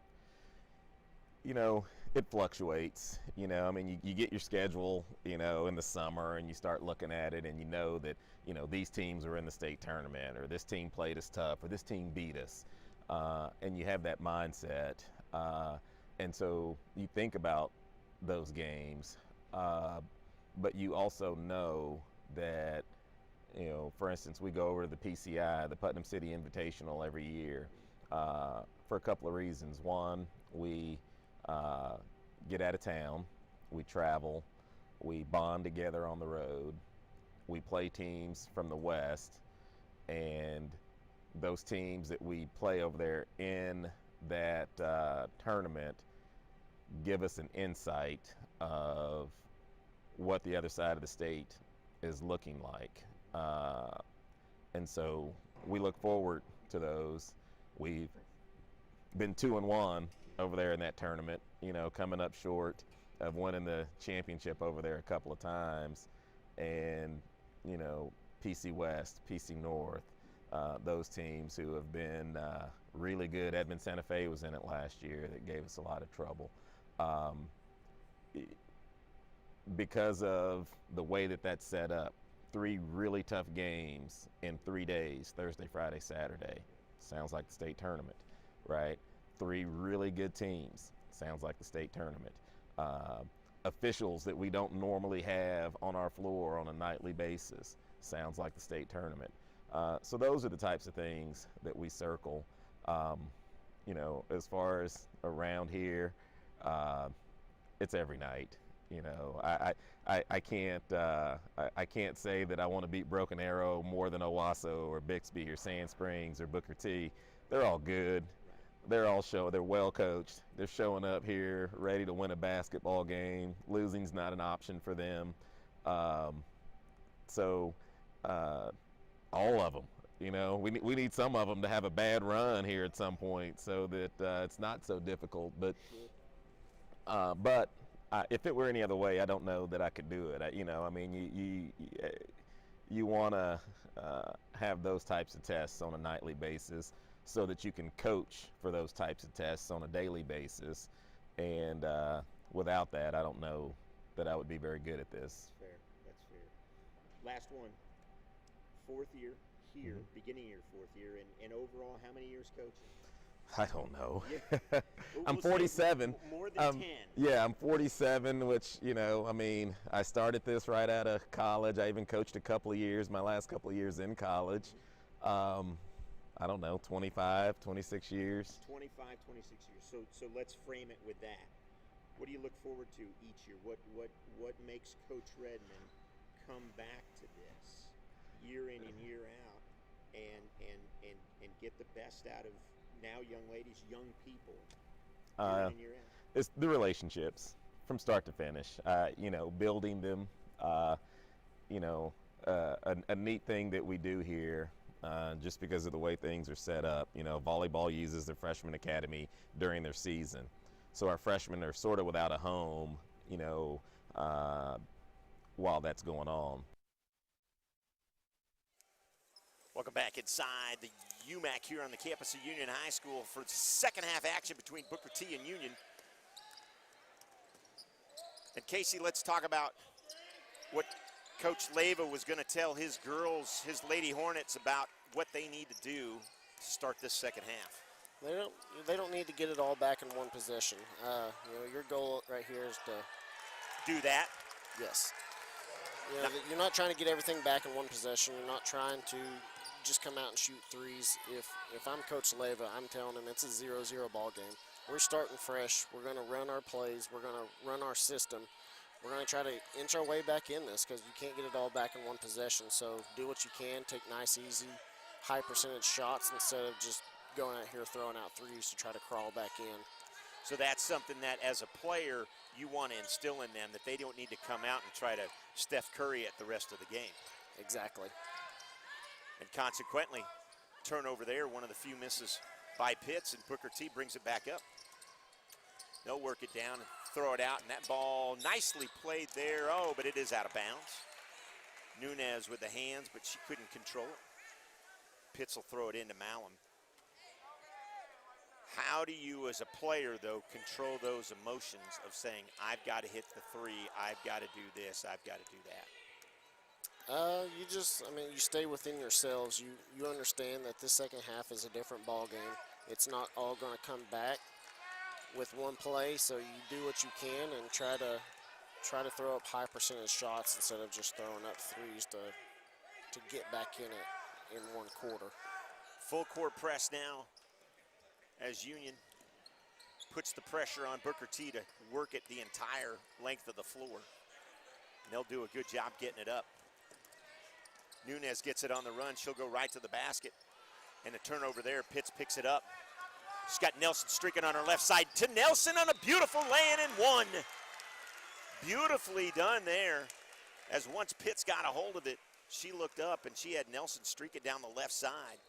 You know, it fluctuates. You know, I mean, you get your schedule, you know, in the summer and you start looking at it and you know that, you know, these teams are in the state tournament, or this team played us tough, or this team beat us. And you have that mindset. And so you think about those games, but you also know that, you know, for instance, we go over to the PCI, the Putnam City Invitational, every year for a couple of reasons. One, we get out of town, we travel, we bond together on the road, we play teams from the West, and those teams that we play over there in that tournament give us an insight of what the other side of the state is looking like. And so we look forward to those. We've been 2-1 over there in that tournament, you know, coming up short of winning the championship over there a couple of times. And, you know, PC West, PC North, those teams who have been really good. Edmond Santa Fe was in it last year, that gave us a lot of trouble. Because of the way that that's set up, 3 really tough games in 3 days, Thursday, Friday, Saturday. Sounds like the state tournament, right? 3 really good teams. Sounds like the state tournament. Officials that we don't normally have on our floor on a nightly basis. Sounds like the state tournament. So those are the types of things that we circle. You know, as far as around here, it's every night. You know, I can't say that I want to beat Broken Arrow more than Owasso or Bixby or Sand Springs or Booker T. They're all good. They're well coached. They're showing up here ready to win a basketball game. Losing's not an option for them. So all of them, you know, we need some of them to have a bad run here at some point so that it's not so difficult. But if it were any other way, I don't know that I could do it. You know, I mean, you want to have those types of tests on a nightly basis so that you can coach for those types of tests on a daily basis. And without that, I don't know that I would be very good at this. Fair. That's fair. Last one. Fourth year here, beginning of your fourth year, and overall, how many years coaching? I don't know. Yeah. I'm We'll say 47. More than 10. Yeah, I'm 47, which, you know, I mean, I started this right out of college. I even coached a couple of years, my last couple of years in college. I don't know, 25, 26 years. 25, 26 years. So let's frame it with that. What do you look forward to each year? What makes Coach Redmond come back to this year in and year out and get the best out of now young ladies, young people, year in and year out? It's the relationships from start to finish. You know, building them. You know, a neat thing that we do here, just because of the way things are set up. You know, volleyball uses their freshman academy during their season, so our freshmen are sort of without a home. You know, while that's going on. Welcome back inside the UMAC here on the campus of Union High School for second half action between Booker T and Union. And Casey, let's talk about what Coach Leyva was going to tell his girls, his Lady Hornets, about what they need to do to start this second half. They don't need to get it all back in one possession. You know, your goal right here is to do that. Yes. You know, you're not trying to get everything back in one possession. You're not trying to just come out and shoot threes. If I'm Coach Leyva, I'm telling him it's a 0-0 ball game. We're starting fresh. We're going to run our plays. We're going to run our system. We're going to try to inch our way back in this because you can't get it all back in one possession. So do what you can. Take nice, easy, high percentage shots instead of just going out here throwing out threes to try to crawl back in. So that's something that as a player you want to instill in them, that they don't need to come out and try to Steph Curry at the rest of the game. Exactly. And consequently, turnover there, one of the few misses by Pitts, and Booker T brings it back up. They'll work it down and throw it out, and that ball nicely played there. Oh, but it is out of bounds. Nunez with the hands, but she couldn't control it. Pitts will throw it into Malum. How do you, as a player, though, control those emotions of saying, I've got to hit the three, I've got to do this, I've got to do that? You stay within yourselves. You understand that this second half is a different ball game. It's not all going to come back with one play, so you do what you can and try to throw up high percentage shots instead of just throwing up threes to get back in it in one quarter. Full court press now as Union puts the pressure on Booker T to work it the entire length of the floor. And they'll do a good job getting it up. Nunez gets it on the run. She'll go right to the basket. And a turnover there. Pitts picks it up. She's got Nelson streaking on her left side to Nelson on a beautiful lay-in and one. Beautifully done there. As once Pitts got a hold of it, she looked up and she had Nelson streak it down the left side.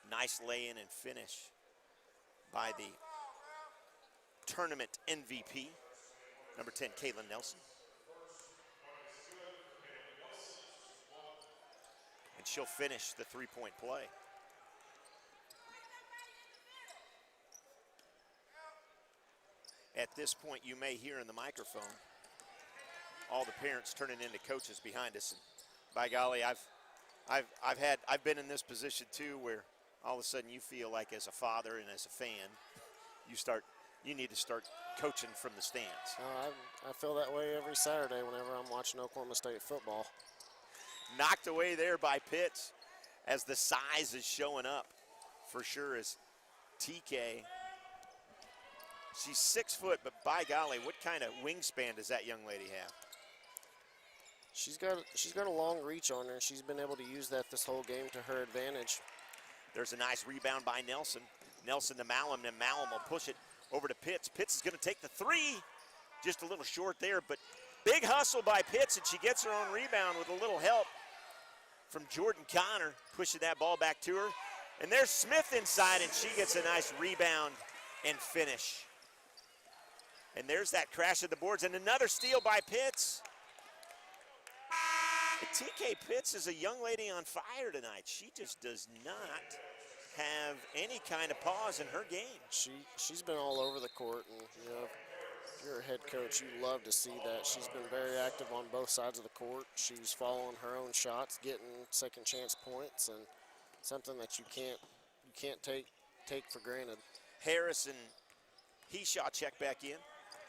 Nice lay-in and finish by the tournament MVP, number 10, Caitlin Nelson. And she'll finish the three-point play. At this point, you may hear in the microphone all the parents turning into coaches behind us. And by golly, I've been in this position too, where all of a sudden you feel like, as a father and as a fan, you need to start coaching from the stands. I feel that way every Saturday whenever I'm watching Oklahoma State football. Knocked away there by Pitts as the size is showing up for sure, as TK She's 6 foot, but by golly, what kind of wingspan does that young lady have? She's got a long reach on her, and she's been able to use that this whole game to her advantage. There's a nice rebound by Nelson. Nelson to Malum, and Malum will push it over to Pitts. Pitts is going to take the three. Just a little short there, but big hustle by Pitts, and she gets her own rebound with a little help from Jordan Connor, pushing that ball back to her. And there's Smith inside, and she gets a nice rebound and finish. And there's that crash of the boards, and another steal by Pitts. TK Pitts is a young lady on fire tonight. She just does not have any kind of pause in her game. She's been all over the court, and if you're a head coach, you love to see that. She's been very active on both sides of the court. She's following her own shots, getting second chance points, and something that you can't take for granted. Harris and Heshaw check back in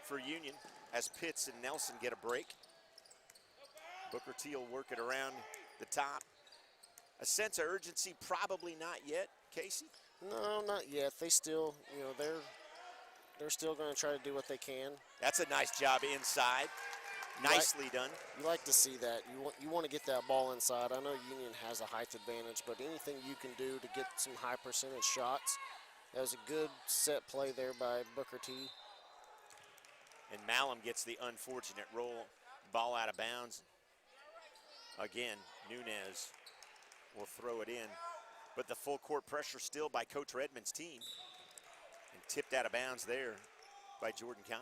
for Union as Pitts and Nelson get a break. Booker T will work it around the top. A sense of urgency, probably not yet, Casey? No, not yet. They still, they're still going to try to do what they can. That's a nice job inside. Nicely done. You like to see that. You want to get that ball inside. I know Union has a height advantage, but anything you can do to get some high percentage shots. That was a good set play there by Booker T. And Malum gets the unfortunate roll, ball out of bounds. Again, Nunez will throw it in, but the full court pressure still by Coach Redmond's team. And tipped out of bounds there by Jordan Connor.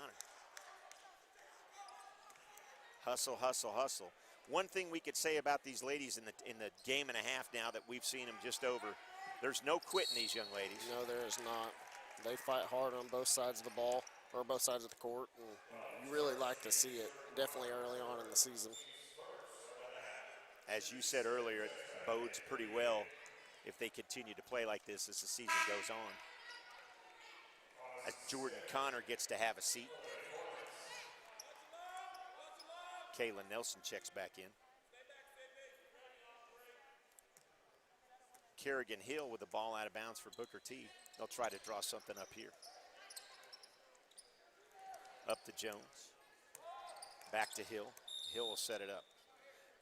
Hustle, hustle, hustle. One thing we could say about these ladies in the game and a half now that we've seen them just over, there's no quitting these young ladies. No, there is not. They fight hard on both sides of the ball, or both sides of the court, and you really like to see it, definitely early on in the season. As you said earlier, it bodes pretty well if they continue to play like this as the season goes on. As Jordan Connor gets to have a seat. Kayla Nelson checks back in. Kerrigan Hill with the ball out of bounds for Booker T. They'll try to draw something up here. Up to Jones. Back to Hill. Hill will set it up.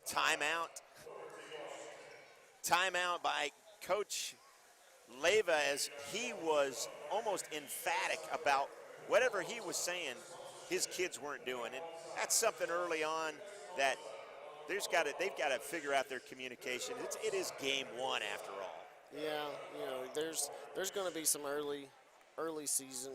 Timeout. Timeout by Coach Leyva, as he was almost emphatic about whatever he was saying his kids weren't doing. And that's something early on that they've got to figure out their communication. It is game one after all. Yeah, there's going to be some early season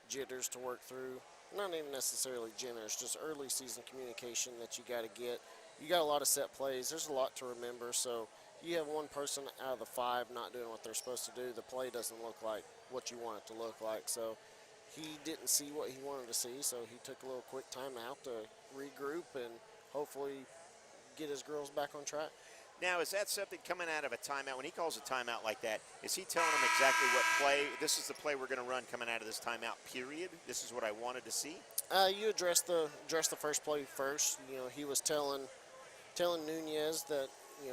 jitters to work through. Not even necessarily jitters, just early season communication that you got to get. You got a lot of set plays. There's a lot to remember. So you have one person out of the five not doing what they're supposed to do. The play doesn't look like what you want it to look like. So he didn't see what he wanted to see. So he took a little quick timeout to regroup and hopefully get his girls back on track. Now, is that something coming out of a timeout? When he calls a timeout like that, is he telling them exactly what play, this is the play we're going to run coming out of this timeout, period? This is what I wanted to see? You address the first play first. He was telling Nunez that,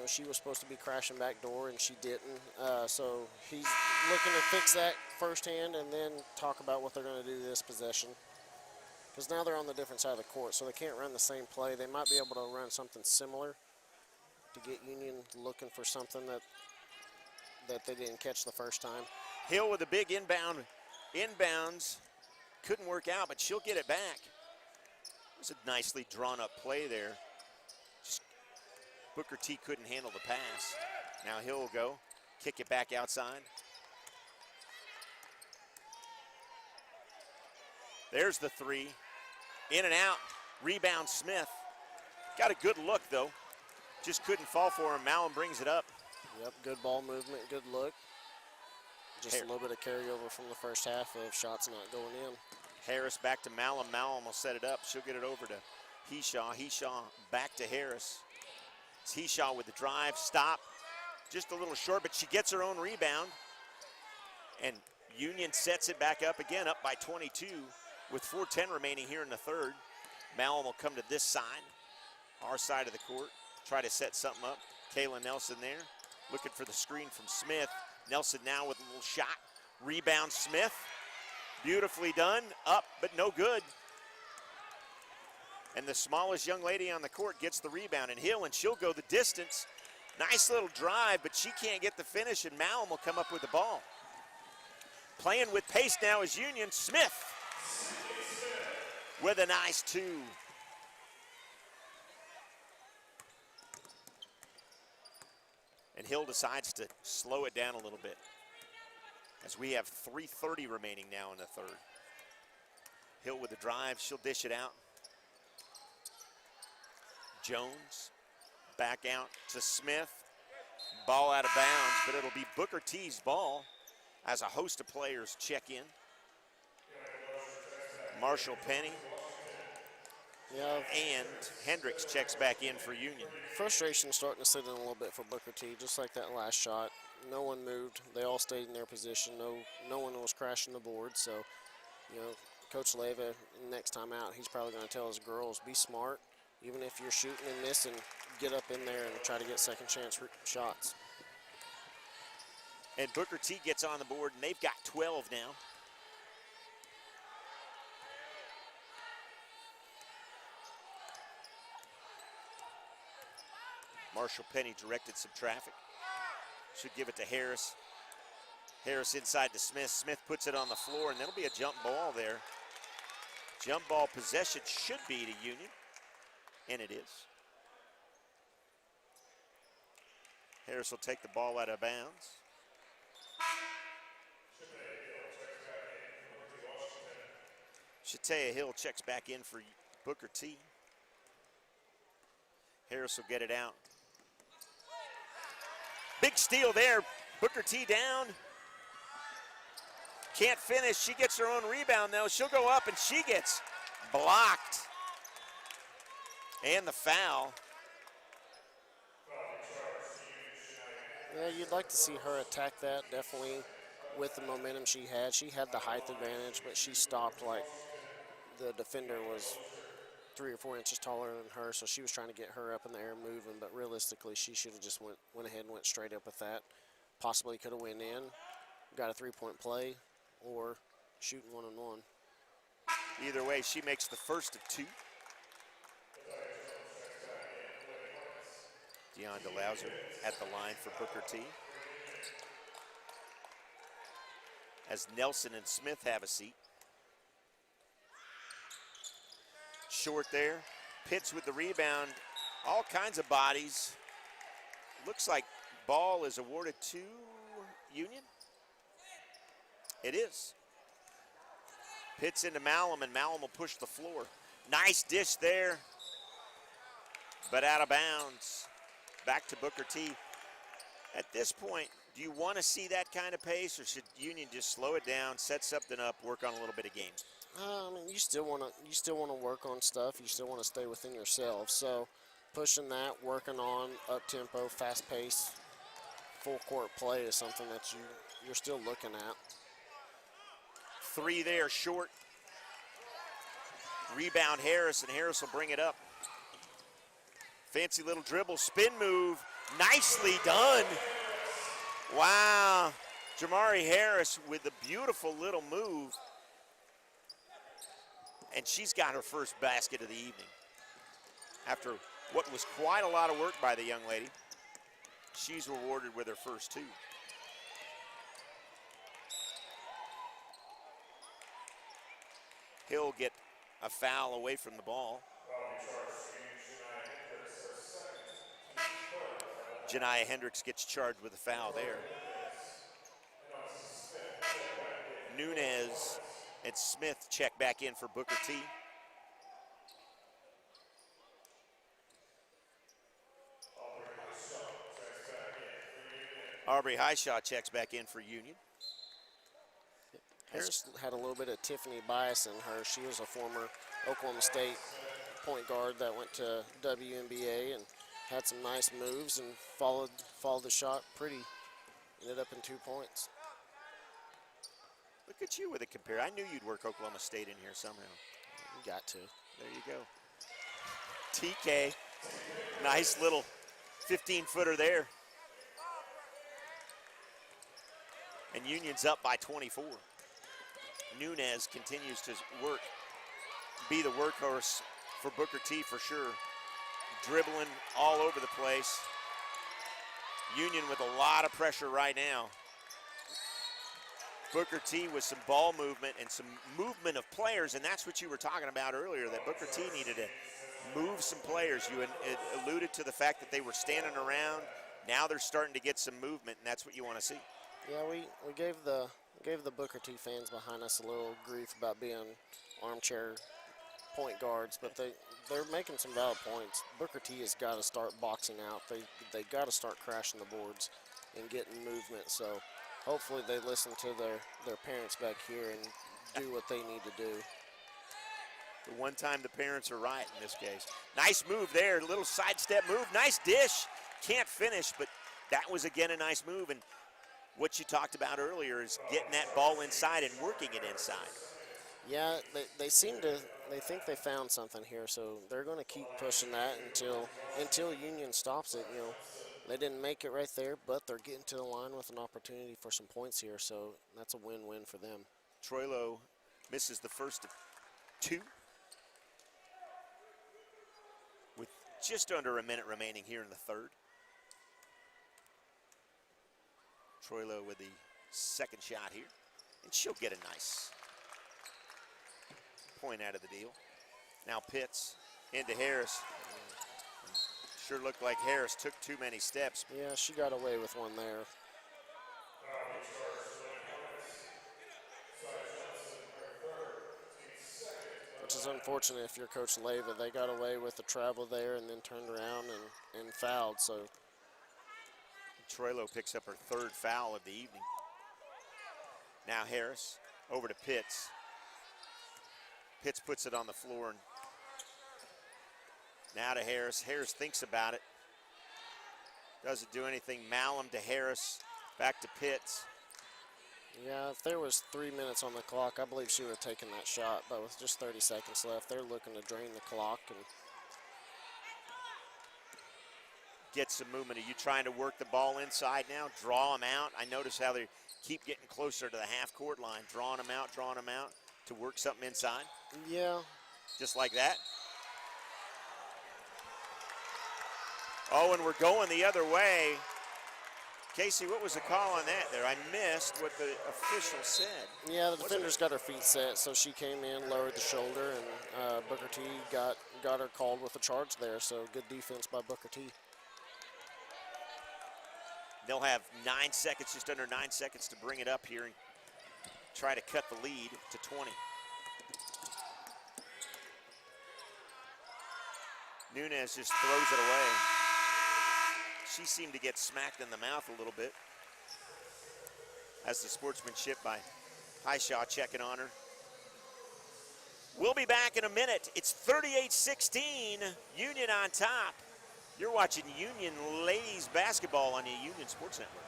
she was supposed to be crashing back door, and she didn't. So he's looking to fix that firsthand and then talk about what they're going to do this possession. Because now they're on the different side of the court, so they can't run the same play. They might be able to run something similar to get Union looking for something that they didn't catch the first time. Hill with a big inbounds. Couldn't work out, but she'll get it back. It was a nicely drawn up play there. Just Booker T couldn't handle the pass. Now Hill will go, kick it back outside. There's the three. In and out. Rebound Smith. Got a good look though. Just couldn't fall for him. Malum brings it up. Yep, good ball movement, good look. Just a little bit of carryover from the first half of shots not going in. Harris back to Malum. Malum will set it up. She'll get it over to Heshaw. Heshaw back to Harris. It's Heshaw with the drive. Stop. Just a little short, but she gets her own rebound. And Union sets it back up again, up by 22 with 4:10 remaining here in the third. Malum will come to this side, our side of the court, try to set something up. Kayla Nelson there, looking for the screen from Smith. Nelson now with a little shot. Rebound Smith. Beautifully done, up but no good. And the smallest young lady on the court gets the rebound, and Hill, and she'll go the distance. Nice little drive, but she can't get the finish, and Malum will come up with the ball. Playing with pace now is Union. Smith with a nice 2. And Hill decides to slow it down a little bit, as we have 3:30 remaining now in the third. Hill with the drive, she'll dish it out. Jones back out to Smith. Ball out of bounds, but it'll be Booker T's ball as a host of players check in. Marshall Penny Yeah, and Hendricks checks back in for Union. frustration starting to sit in a little bit for Booker T, just like that last shot. No one moved. They all stayed in their position. No one was crashing the board. So, you know, Coach Leva, next time out, he's probably going to tell his girls, be smart. Even if you're shooting and missing, get up in there and try to get second chance shots. And Booker T gets on the board, and they've got 12 now. Marshall Penny directed some traffic. Should give it to Harris. Harris inside to Smith. Smith puts it on the floor, and there'll be a jump ball there. Jump ball possession should be to Union, and it is. Harris will take the ball out of bounds. Shatea Hill checks back in for Booker T. Harris will get it out. Big steal there. Booker T down. Can't finish. She gets her own rebound though. She'll go up and she gets blocked. And the foul. Yeah, you'd like to see her attack that, definitely with the momentum she had. She had the height advantage, but she stopped like the defender was 3 or 4 inches taller than her, so she was trying to get her up in the air moving, but realistically she should have just went ahead and went straight up with that. Possibly could have went in, got a 3-point play, or shooting 1-on-1. Either way, she makes the first of 2. Deion DeLauser at the line for Booker T. As Nelson and Smith have a seat. Short there. Pitts with the rebound. All kinds of bodies. Looks like ball is awarded to Union. It is. Pitts into Malum, and Malum will push the floor. Nice dish there, but out of bounds. Back to Booker T. At this point, do you want to see that kind of pace, or should Union just slow it down, set something up, work on a little bit of game? I mean, you still want to work on stuff. You still want to stay within yourself. So, pushing that, working on up tempo, fast pace, full court play is something that you're still looking at. 3 there, short. Rebound Harris, and Harris will bring it up. Fancy little dribble, spin move, nicely done. Wow, Jamari Harris with a beautiful little move. And she's got her first basket of the evening. After what was quite a lot of work by the young lady, she's rewarded with her first 2. He'll get a foul away from the ball. Janiah Hendricks gets charged with a foul there. Nunez and Smith check back in for Booker T. Aubrey Highshaw checks back in for Union. Harris had a little bit of Tiffany bias in her. She was a former Oklahoma State point guard that went to WNBA and had some nice moves and followed the shot pretty. Ended up in 2 points. Look at you with a compare. I knew you'd work Oklahoma State in here somehow. You got to. There you go. TK, nice little 15-footer there. And Union's up by 24. Nunez continues to be the workhorse for Booker T for sure. Dribbling all over the place. Union with a lot of pressure right now. Booker T with some ball movement and some movement of players, and that's what you were talking about earlier, that Booker T needed to move some players. You alluded to the fact that they were standing around. Now they're starting to get some movement, and that's what you want to see. Yeah, we gave the Booker T fans behind us a little grief about being armchair point guards, but they're making some valid points. Booker T has got to start boxing out. They got to start crashing the boards and getting movement. So hopefully they listen to their parents back here and do what they need to do. The one time the parents are right in this case. Nice move there, little sidestep move, nice dish. Can't finish, but that was again a nice move. And what you talked about earlier is getting that ball inside and working it inside. Yeah, they think they found something here, so they're going to keep pushing that until Union stops it. You know, they didn't make it right there, but they're getting to the line with an opportunity for some points here, so that's a win-win for them. Troilo misses the first of two with just under a minute remaining here in the third. Troilo with the second shot here, and she'll get a nice point out of the deal. Now Pitts into Harris. Sure looked like Harris took too many steps. Yeah, she got away with one there. Which is unfortunate if you're Coach Leyva. They got away with the travel there and then turned around and fouled. So Troilo picks up her third foul of the evening. Now Harris over to Pitts. Pitts puts it on the floor, and now to Harris. Harris thinks about it. Doesn't do anything. Malum to Harris, back to Pitts. yeah, if there was 3 minutes on the clock, I believe she would have taken that shot. But with just 30 seconds left, they're looking to drain the clock and get some movement. Are you trying to work the ball inside now? Draw them out. I notice how they keep getting closer to the half-court line, drawing them out to work something inside. yeah. Just like that. Oh, and we're going the other way. Casey, what was the call on that there? I missed what the official said. Yeah, the defender's got her feet set, so she came in, lowered the shoulder, and Booker T got her called with a charge there. So good defense by Booker T. They'll have 9 seconds, just under 9 seconds to bring it up here and try to cut the lead to 20. Nunez just throws it away. She seemed to get smacked in the mouth a little bit. That's the sportsmanship by Highshaw checking on her. We'll be back in a minute. It's 38-16, Union on top. You're watching Union ladies basketball on the Union Sports Network.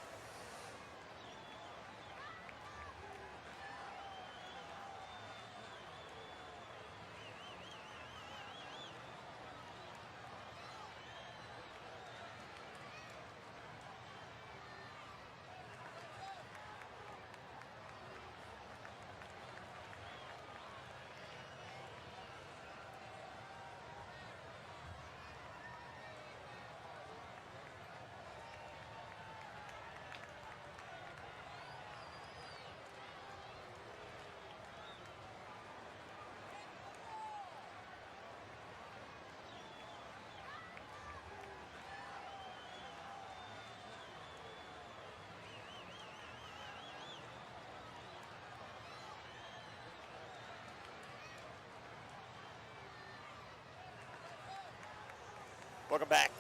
Welcome back.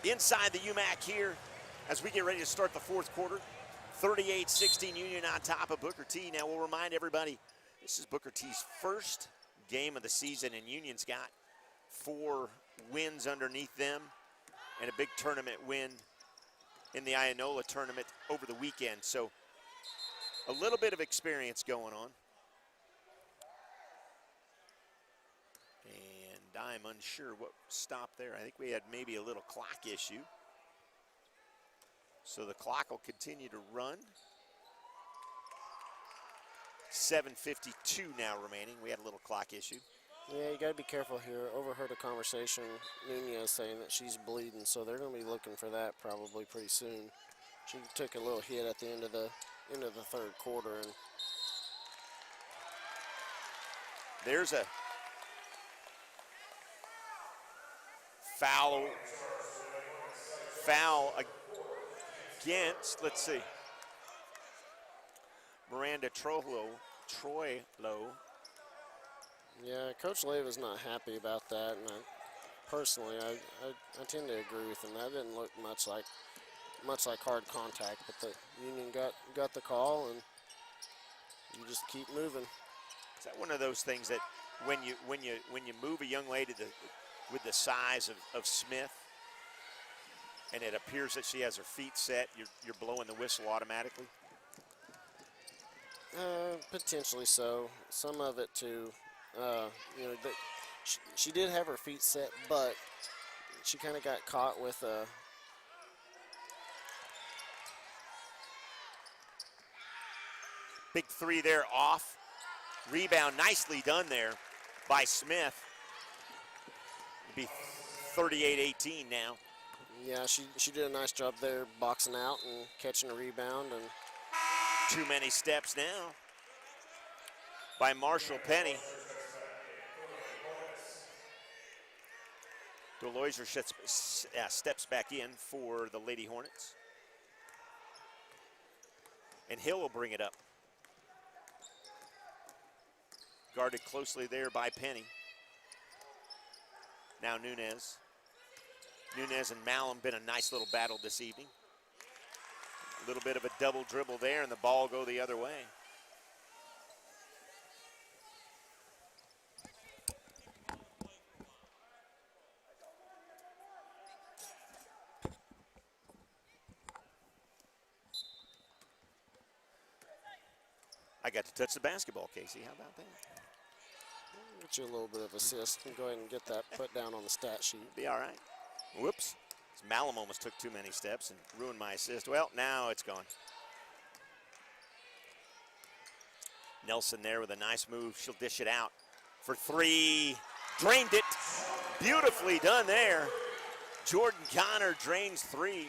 Inside the UMAC here as we get ready to start the fourth quarter. 38-16 Union on top of Booker T. Now we'll remind everybody, this is Booker T's first game of the season, and Union's got 4 wins underneath them and a big tournament win in the Ionola tournament over the weekend. So a little bit of experience going on. I'm unsure what stopped there. I think we had maybe a little clock issue. So the clock will continue to run. 7:52 now remaining. We had a little clock issue. Yeah, you got to be careful here. Overheard a conversation, Nunez saying that she's bleeding, so they're going to be looking for that probably pretty soon. She took a little hit at the end of the third quarter, and there's a foul against, let's see, Miranda Trejo. yeah, Coach Leva's not happy about that, and personally, I tend to agree with him. That didn't look much like hard contact, but the Union got the call, and you just keep moving. Is that one of those things that when you move a young lady with the size of Smith, and it appears that she has her feet set, you're blowing the whistle automatically? Potentially so. Some of it too. You know, she did have her feet set, but she kind of got caught with a. Big three there off. Rebound nicely done there by Smith. It'll be 38-18 now. Yeah, she did a nice job there boxing out and catching a rebound. And too many steps now by Marshall Penny. Deloiser steps back in for the Lady Hornets. And Hill will bring it up. Guarded closely there by Penny. Now Nunez. Nunez and Malum been a nice little battle this evening. A little bit of a double dribble there and the ball go the other way. I got to touch the basketball, Casey. How about that? Get you a little bit of assist and go ahead and get that put down on the stat sheet. Be all right. Whoops. Malum almost took too many steps and ruined my assist. Well, now it's gone. Nelson there with a nice move. She'll dish it out for three. Drained it. Beautifully done there. Jordan Connor drains three.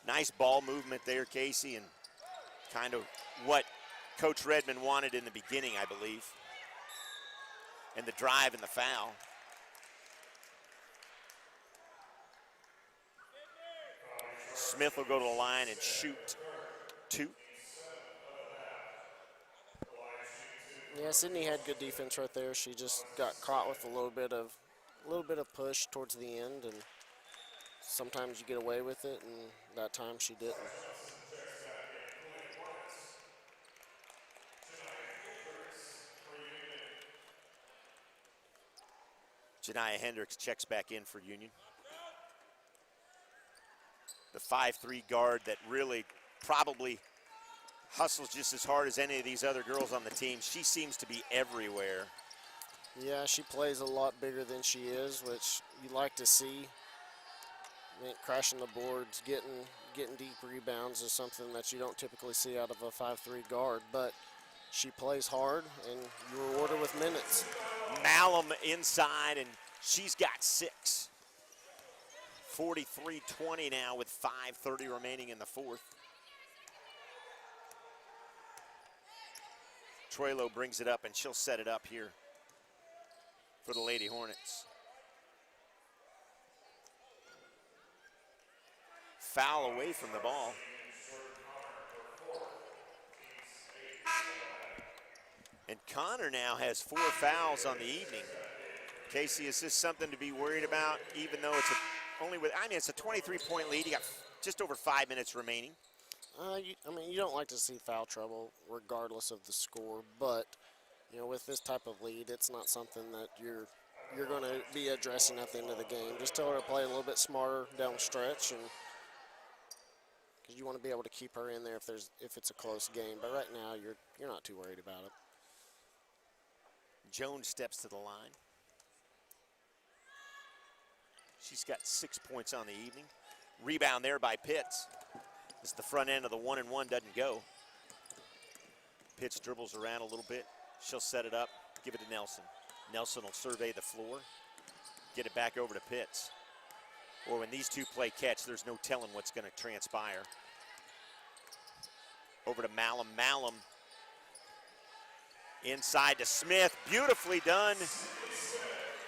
Nice ball movement there, Casey, and kind of what Coach Redmond wanted in the beginning, I believe. And the drive and the foul. Smith will go to the line and shoot two. Yeah, Sydney had good defense right there. She just got caught with a little bit of push towards the end, and sometimes you get away with it, and that time she didn't. Janiyah Hendricks checks back in for Union. The 5'3" guard that really probably hustles just as hard as any of these other girls on the team. She seems to be everywhere. Yeah, she plays a lot bigger than she is, which you like to see. I think crashing the boards, getting deep rebounds is something that you don't typically see out of a 5'3" guard, but she plays hard, and you reward her with minutes. Malum inside, and she's got 6. 43-20 now with 5:30 remaining in the fourth. Troilo brings it up, and she'll set it up here for the Lady Hornets. Foul away from the ball. And Connor now has 4 fouls on the evening. Casey, is this something to be worried about, even though it's it's a 23-point lead. You got just over 5 minutes remaining. You don't like to see foul trouble regardless of the score, but you know, with this type of lead, it's not something that you're going to be addressing at the end of the game. Just tell her to play a little bit smarter down the stretch, and because you want to be able to keep her in there if it's a close game. But right now, you're not too worried about it. Jones steps to the line. She's got 6 points on the evening. Rebound there by Pitts as the front end of the 1-and-1 doesn't go. Pitts dribbles around a little bit. She'll set it up, give it to Nelson. Nelson will survey the floor, get it back over to Pitts. Or when these two play catch, there's no telling what's going to transpire. Over to Malum. Malum inside to Smith. Beautifully done.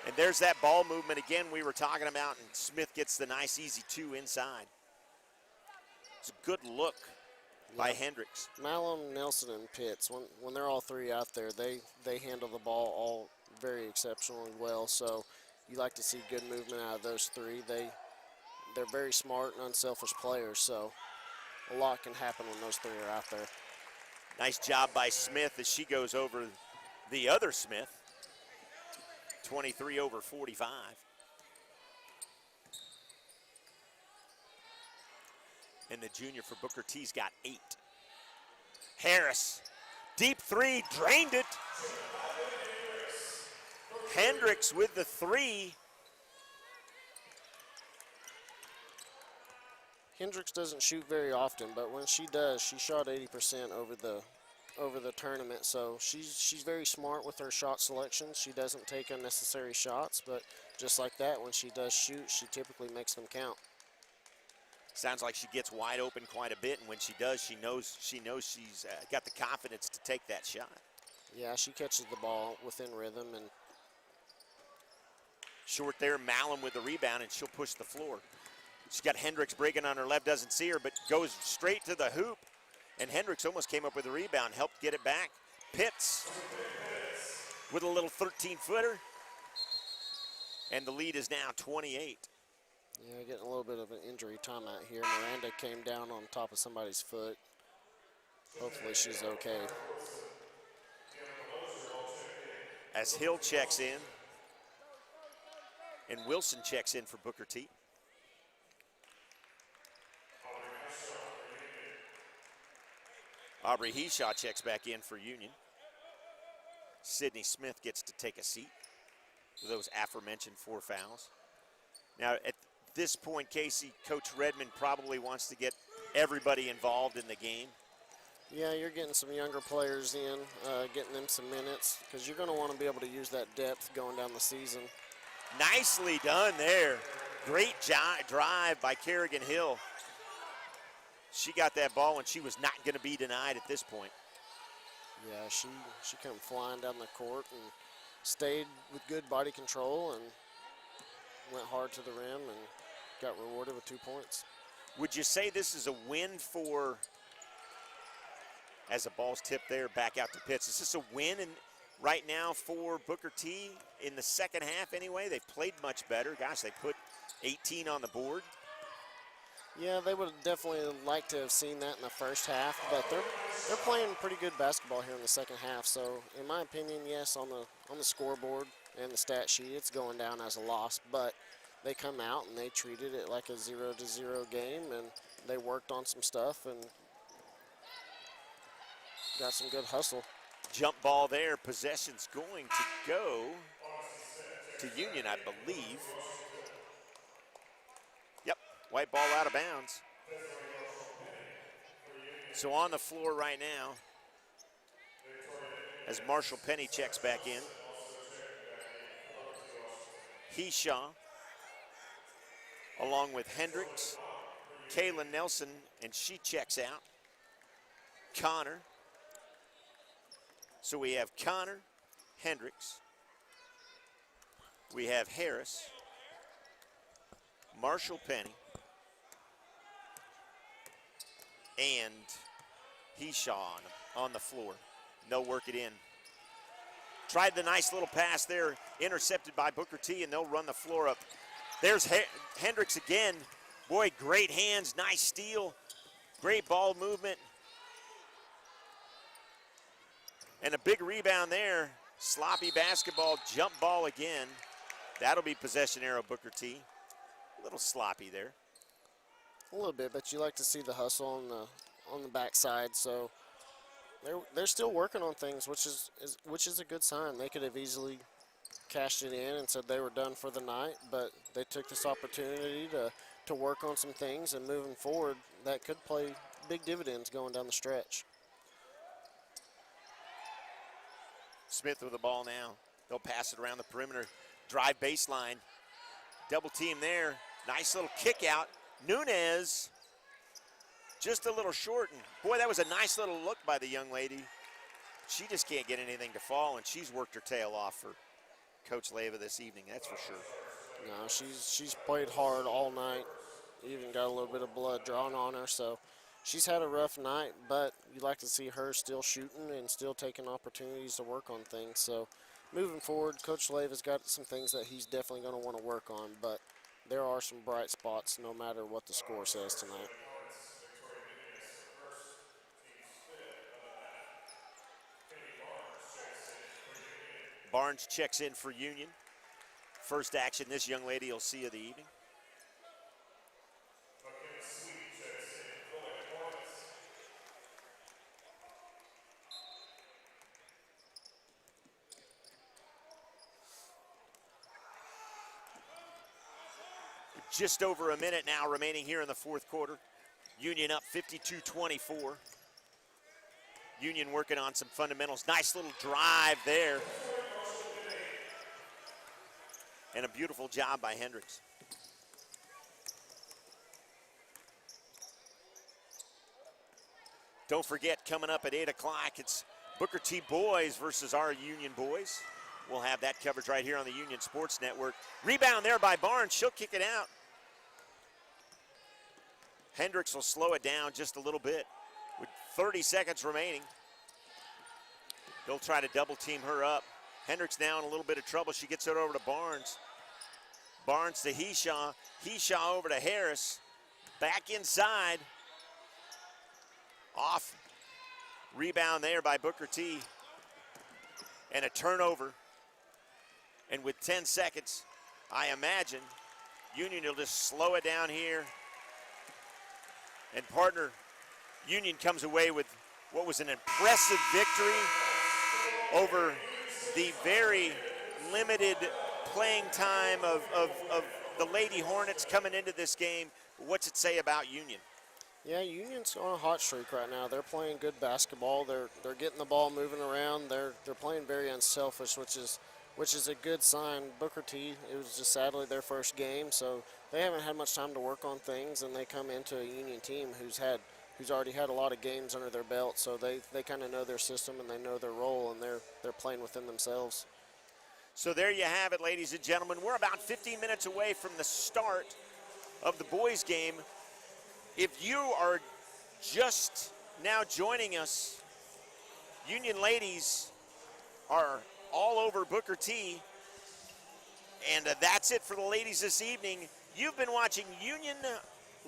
And there's that ball movement again we were talking about, and Smith gets the nice easy 2 inside. It's a good look by Hendricks. Malum, Nelson, and Pitts, when they're all three out there, they handle the ball all very exceptionally well. So you like to see good movement out of those three. They're very smart and unselfish players, so a lot can happen when those three are out there. Nice job by Smith as she goes over the other Smith. 23 over 45. And the junior for Booker T's got 8. Harris, deep 3, drained it. Hendricks with the 3. Hendricks doesn't shoot very often, but when she does, she shot 80% over the tournament. So she's very smart with her shot selection. She doesn't take unnecessary shots, but just like that, when she does shoot, she typically makes them count. Sounds like she gets wide open quite a bit, and when she does, she knows she's got the confidence to take that shot. Yeah, she catches the ball within rhythm, and short there, Malum with the rebound, and she'll push the floor. She's got Hendricks breaking on her left, doesn't see her, but goes straight to the hoop. And Hendricks almost came up with a rebound, helped get it back. Pitts with a little 13-footer. And the lead is now 28. yeah, getting a little bit of an injury timeout here. Miranda came down on top of somebody's foot. Hopefully she's okay. As Hill checks in, and Wilson checks in for Booker T. Aubrey Heshaw checks back in for Union. Sydney Smith gets to take a seat with those aforementioned 4 fouls. Now, at this point, Casey, Coach Redmond probably wants to get everybody involved in the game. Yeah, you're getting some younger players in, getting them some minutes, because you're going to want to be able to use that depth going down the season. Nicely done there. Great drive by Kerrigan Hill. She got that ball when she was not going to be denied at this point. Yeah, she came flying down the court and stayed with good body control and went hard to the rim and got rewarded with 2 points. Would you say this is a win for, as the ball's tipped there, back out to Pitts, is this a win right now for Booker T in the second half anyway? They've played much better. Gosh, they put 18 on the board. Yeah, they would definitely like to have seen that in the first half, but they're playing pretty good basketball here in the second half. So, in my opinion, yes, on the scoreboard and the stat sheet, it's going down as a loss. But they come out and they treated it like a 0-0 game, and they worked on some stuff and got some good hustle. Jump ball there. Possession's going to go to Union, I believe. Yep, white ball out of bounds. So on the floor right now, as Marshall Penny checks back in, Heshaw, along with Hendricks, Kaylin Nelson, and she checks out. Connor. So we have Connor, Hendricks, we have Harris, Marshall Penny, and Heshaw on the floor. They'll work it in. Tried the nice little pass there, intercepted by Booker T, and they'll run the floor up. There's Hendricks again. Boy, great hands, nice steal, great ball movement. And a big rebound there. Sloppy basketball, jump ball again. That'll be possession arrow, Booker T. A little sloppy there. A little bit, but you like to see the hustle on the backside. So they're still working on things, which is a good sign. They could have easily cashed it in and said they were done for the night, but they took this opportunity to work on some things, and moving forward, that could play big dividends going down the stretch. Smith with the ball now. They'll pass it around the perimeter. Drive baseline. Double team there. Nice little kick out. Nunez just a little short. And boy, that was a nice little look by the young lady. She just can't get anything to fall, and she's worked her tail off for Coach Leyva this evening, that's for sure. No, she's played hard all night. Even got a little bit of blood drawn on her, so she's had a rough night, but you like to see her still shooting and still taking opportunities to work on things. So moving forward, Coach Leyva's got some things that he's definitely going to want to work on, but there are some bright spots no matter what the score says tonight. Barnes checks in for Union. First action this young lady will see of the evening. Just over a minute now remaining here in the fourth quarter. Union up 52-24. Union working on some fundamentals. Nice little drive there. And a beautiful job by Hendricks. Don't forget, coming up at 8 o'clock, it's Booker T boys versus our Union boys. We'll have that coverage right here on the Union Sports Network. Rebound there by Barnes. She'll kick it out. Hendricks will slow it down just a little bit with 30 seconds remaining. They'll try to double team her up. Hendricks now in a little bit of trouble. She gets it over to Barnes. Barnes to Heshaw. Heshaw over to Harris. Back inside. Off. Rebound there by Booker T. And a turnover. And with 10 seconds, I imagine Union will just slow it down here. And partner, Union comes away with what was an impressive victory over the very limited playing time of the Lady Hornets coming into this game. What's it say about Union? Yeah, Union's on a hot streak right now. They're playing good basketball. They're getting the ball moving around. They're playing very unselfish, which is a good sign. Booker T, it was just sadly their first game, so they haven't had much time to work on things, and they come into a Union team who's already had a lot of games under their belt, so they kind of know their system and they know their role, and they're playing within themselves. So there you have it, ladies and gentlemen. We're about 15 minutes away from the start of the boys' game. If you are just now joining us, Union ladies are all over Booker T. And that's it for the ladies this evening. You've been watching Union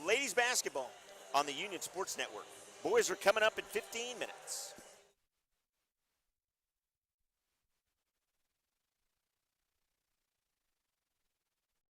ladies basketball on the Union Sports Network. Boys are coming up in 15 minutes.